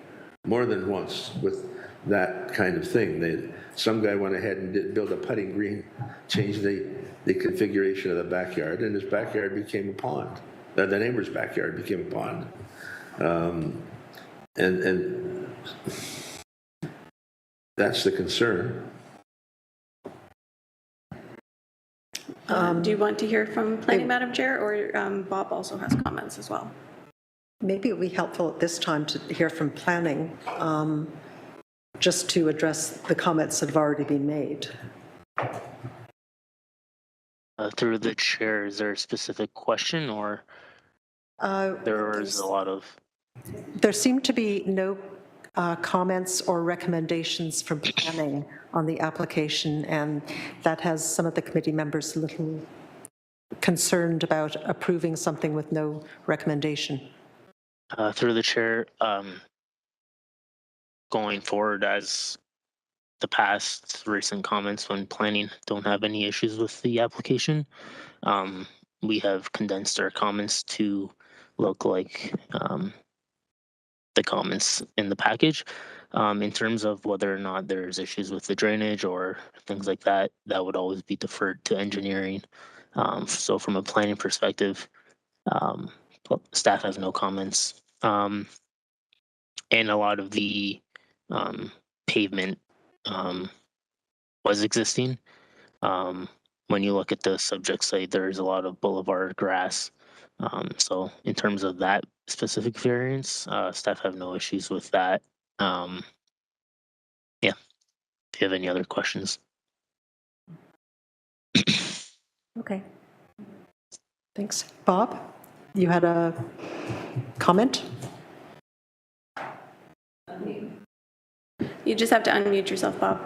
more than once with that kind of thing. Some guy went ahead and built a putting green, changed the configuration of the backyard, and his backyard became a pond. The neighbor's backyard became a pond. And that's the concern. Do you want to hear from planning, Madam Chair, or Bob also has comments as well? Maybe it would be helpful at this time to hear from planning, just to address the comments that have already been made. Through the chair, is there a specific question, or there is a lot of? There seem to be no comments or recommendations from planning on the application, and that has some of the committee members a little concerned about approving something with no recommendation. Through the chair, going forward, as the past recent comments when planning don't have any issues with the application, we have condensed our comments to look like the comments in the package. In terms of whether or not there's issues with the drainage or things like that, that would always be deferred to engineering. So from a planning perspective, staff has no comments. And a lot of the pavement was existing. When you look at the subject site, there's a lot of boulevard grass. So in terms of that specific variance, staff have no issues with that. Yeah. Do you have any other questions? Okay. Thanks. Bob, you had a comment? You just have to unmute yourself, Bob.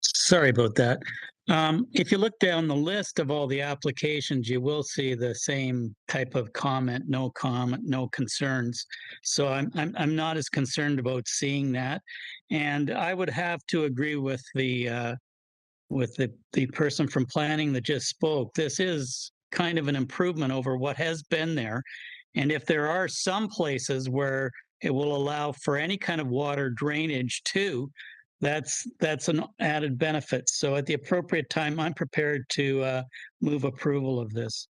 Sorry about that. If you look down the list of all the applications, you will see the same type of comment, no concerns. So I'm not as concerned about seeing that. And I would have to agree with the person from planning that just spoke. This is kind of an improvement over what has been there. And if there are some places where It will allow for any kind of water drainage too. That's an added benefit. So at the appropriate time, I'm prepared to move approval of this.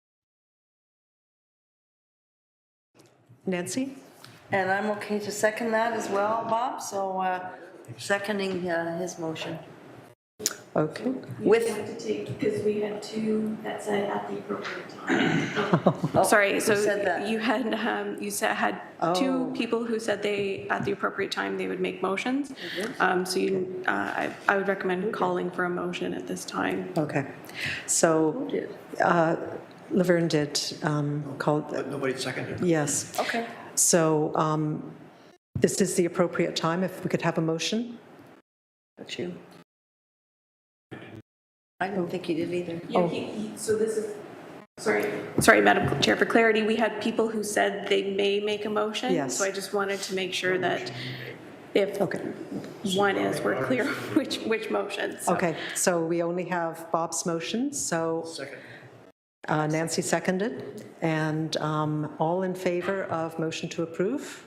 Nancy? And I'm okay to second that as well, Bob, so seconding his motion. Okay. Because we had two that said at the appropriate time. Sorry, so Who said that? you had, two people who said they, at the appropriate time, they would make motions. So you, I would recommend calling for a motion at this time. Okay. So Laverne did call. But nobody seconded. Yes. Okay. So this is the appropriate time, if we could have a motion? That's you. I don't think he did either. Yeah, so this is, sorry, Madam Chair, for clarity, we had people who said they may make a motion. Yes. So I just wanted to make sure that if one is, we're clear which motion. So. Okay, so we only have Bob's motion, so. Second. Nancy seconded, and all in favor of motion to approve?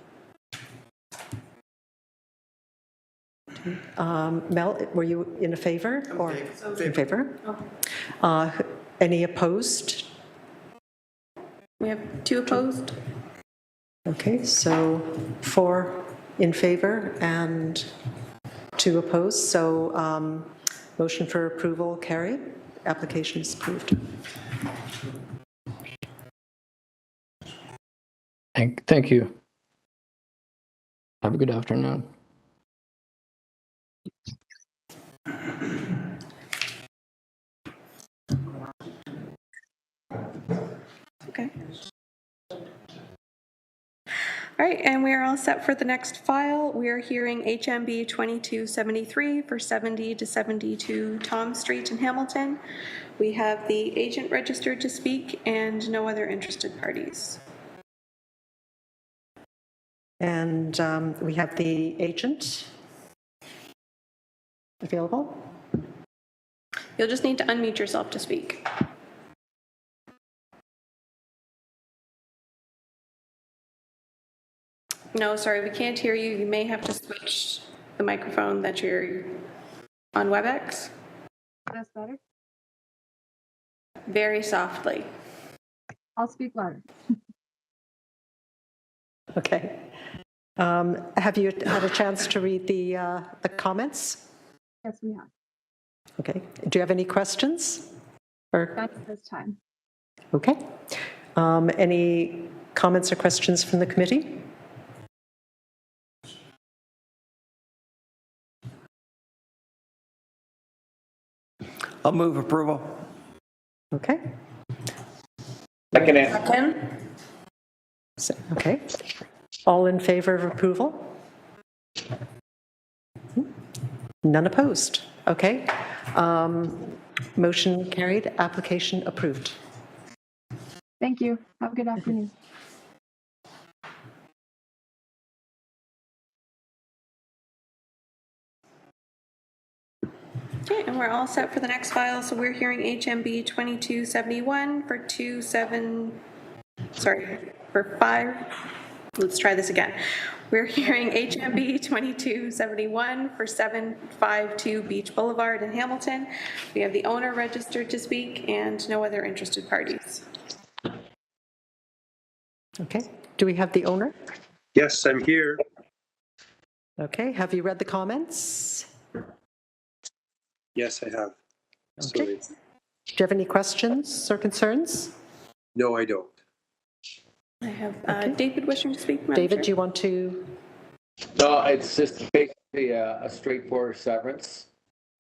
Mel, were you in favor? Or in favor? Any opposed? We have two opposed. Okay, so 4 in favor and 2 opposed, so motion for approval carried. Application is approved. Thank you. Have a good afternoon. Okay. All right, and we are all set for the next file. We are hearing HMB 2273 for 70 to 72 Tom Street in Hamilton. We have the agent registered to speak and no other interested parties. And we have the agent available. You'll just need to unmute yourself to speak. No, sorry, we can't hear you. You may have to switch the microphone that you're on WebEx. That's better. Very softly. I'll speak louder. Okay. Have you had a chance to read the comments? Yes, we have. Okay. Do you have any questions? Or That's this time. okay. Any comments or questions from the committee? I'll move approval. Okay. Second. Okay. All in favor of approval? None opposed. Okay. Motion carried. Application approved. Thank you. Have a good afternoon. Okay, and we're all set for the next file. So we're hearing HMB 2271 for 5. Let's try this again. We're hearing HMB 2271 for 752 Beach Boulevard in Hamilton. We have the owner registered to speak and no other interested parties. Okay. Do we have the owner? Yes, I'm here. Okay. Have you read the comments? Yes, I have. Okay. Do you have any questions or concerns? No, I don't. I have David wishing to speak. Madam David, Chair. do you want to? No, it's just basically a straightforward severance.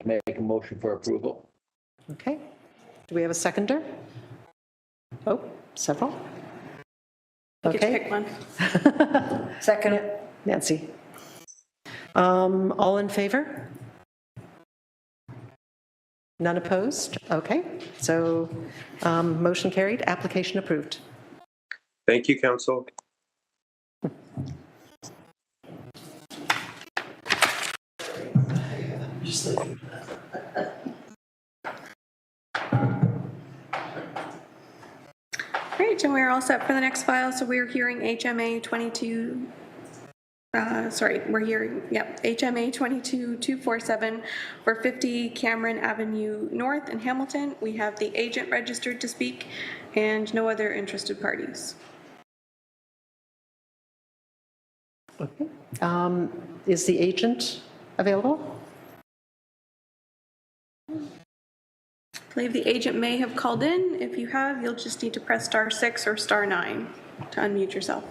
Make a motion for approval. Okay. Do we have a seconder? Oh, several. You get to Okay. pick one. Second. Nancy. All in favor? None opposed? Okay. So motion carried. Application approved. Thank you, Council. Great, and we're all set for the next file. So we're hearing HMA 22 Sorry, we're hearing, yep, HMA 22247 for 50 Cameron Avenue North in Hamilton. We have the agent registered to speak and no other interested parties. Okay. Is the agent available? I believe the agent may have called in. If you have, you'll just need to press *6 or *9 to unmute yourself.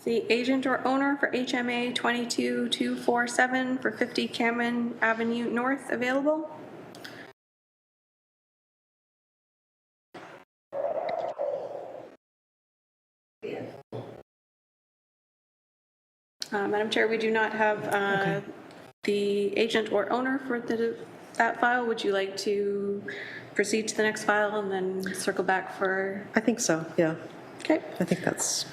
The agent or owner for HMA 22247 for 50 Cameron Avenue North available? Madam Chair, we do not have the agent or owner for that file. Would you like to proceed to the next file and then circle back for? I think so, yeah. Okay. I think that's...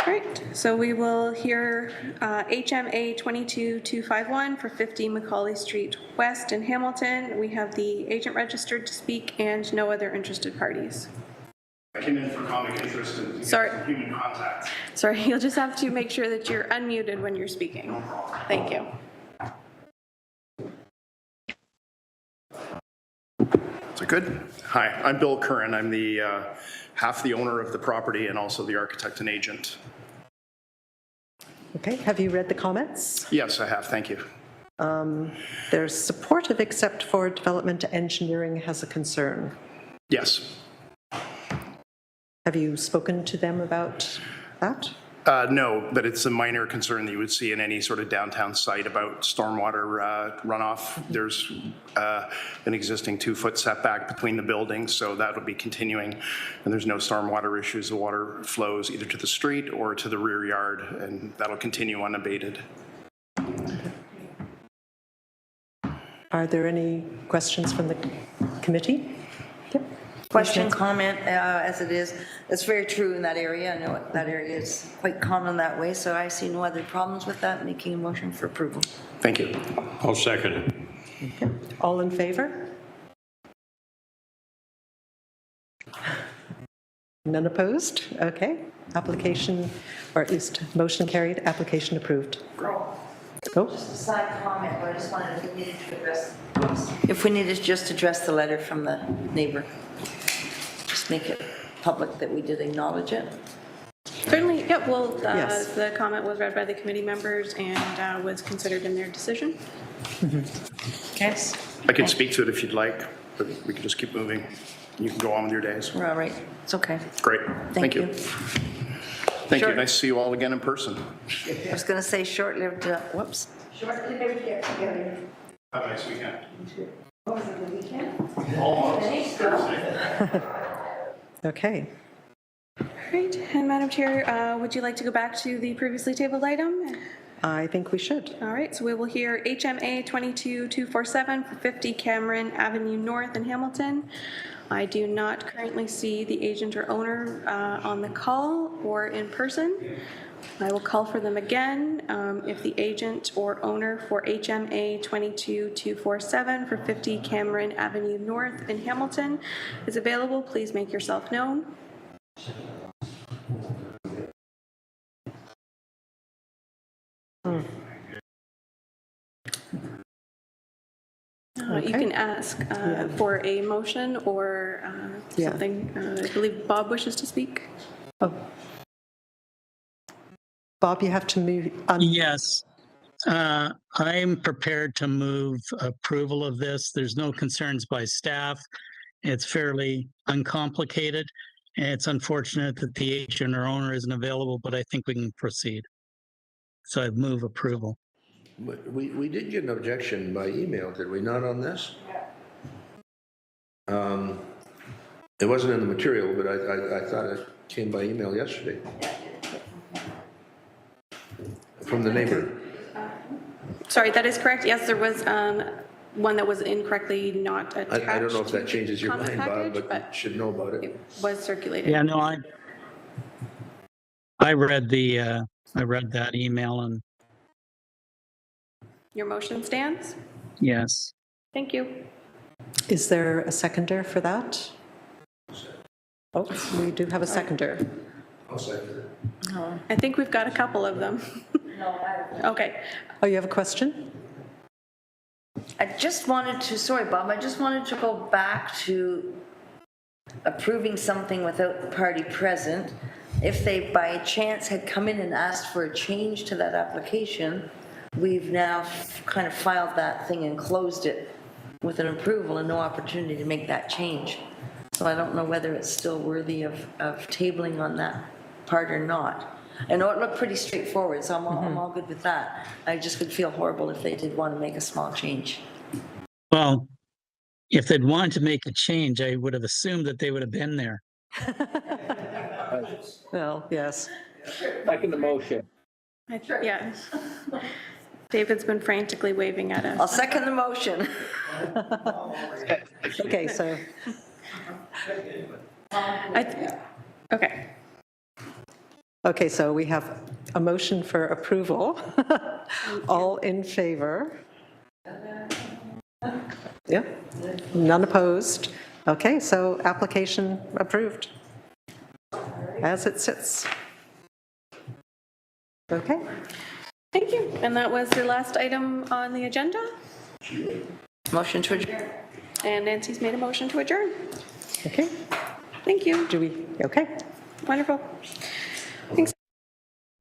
All right, so we will hear HMA 22251 for 50 Macaulay Street West in Hamilton. We have the agent registered to speak and no other interested parties. I came in for comic interest in human contact. Sorry, you'll just have to make sure that you're unmuted when you're speaking. No problem. Thank you. Is it good? Hi, I'm Bill Curran. I'm the half the owner of the property and also the architect and agent. Okay, have you read the comments? Yes, I have. Thank you. They're supportive except for development engineering has a concern. Yes. Have you spoken to them about that? No, but it's a minor concern that you would see in any sort of downtown site about stormwater runoff. There's an existing 2-foot setback between the buildings, so that will be continuing. And there's no stormwater issues. The water flows either to the street or to the rear yard, and that'll continue unabated. Are there any questions from the committee? Yep. Question, comment, as it is. It's very true in that area. I know that area is quite common that way, so I see no other problems with that, making a motion for approval. Thank you. I'll second it. Okay. All in favor? None opposed? Okay. Application, or at least motion carried, application approved. Oh. Just a side comment, but I just wanted if we needed to address, if we needed to just address the letter from the neighbor. Just make it public that we did acknowledge it. Certainly, yeah, well, Yes. the comment was read by the committee members and was considered in their decision. Okay. I could speak to it if you'd like, but we can just keep moving. You can go on with your days. We're all right. It's okay. Great. Thank you. Thank you. Nice to see you all again in person. I was going to say short-lived, whoops. Short-lived get-together. Have a nice weekend. What was it, the weekend? Almost. Okay. All right, and Madam Chair, would you like to go back to the previously tabled item? I think we should. All right, so we will hear HMA 22247 for 50 Cameron Avenue North in Hamilton. I do not currently see the agent or owner on the call or in person. I will call for them again. If the agent or owner for HMA 22247 for 50 Cameron Avenue North in Hamilton is available, please make yourself known. You can ask for a motion or something. I believe Bob wishes to speak. Oh. Bob, you have to move. Yes. I'm prepared to move approval of this. There's no concerns by staff. It's fairly uncomplicated. It's unfortunate that the agent or owner isn't available, but I think we can proceed. So I move approval. We did get an objection by email, did we not, on this? It wasn't in the material, but I thought it came by email yesterday. From the neighbor. Sorry, that is correct. Yes, there was one that was incorrectly not attached. I don't know if that to changes your comment mind, Bob, package, but you should know about it. it was circulated. Yeah, no, I read that email and Your motion stands? yes. Thank you. Is there a seconder for that? Oh, we do have a seconder. I'll second it. I think we've got a couple of them. Okay. Oh, you have a question? I just wanted to, sorry, Bob, I just wanted to go back to approving something without the party present. If they by chance had come in and asked for a change to that application, we've now kind of filed that thing and closed it with an approval and no opportunity to make that change. So I don't know whether it's still worthy of tabling on that part or not. I know it looked pretty straightforward, so I'm all good with that. I just would feel horrible if they did want to make a small change. Well, if they'd wanted to make a change, I would have assumed that they would have been there. Well, yes. Second the motion. Yeah. David's been frantically waving at us. I'll second the motion. Okay, so Okay. okay, so we have a motion for approval. All in favor? Yeah, none opposed. Okay, so application approved as it sits. Okay. Thank you. And that was the last item on the agenda. Motion to adjourn. And Nancy's made a motion to adjourn. Okay. Thank you. Do we, okay. Wonderful.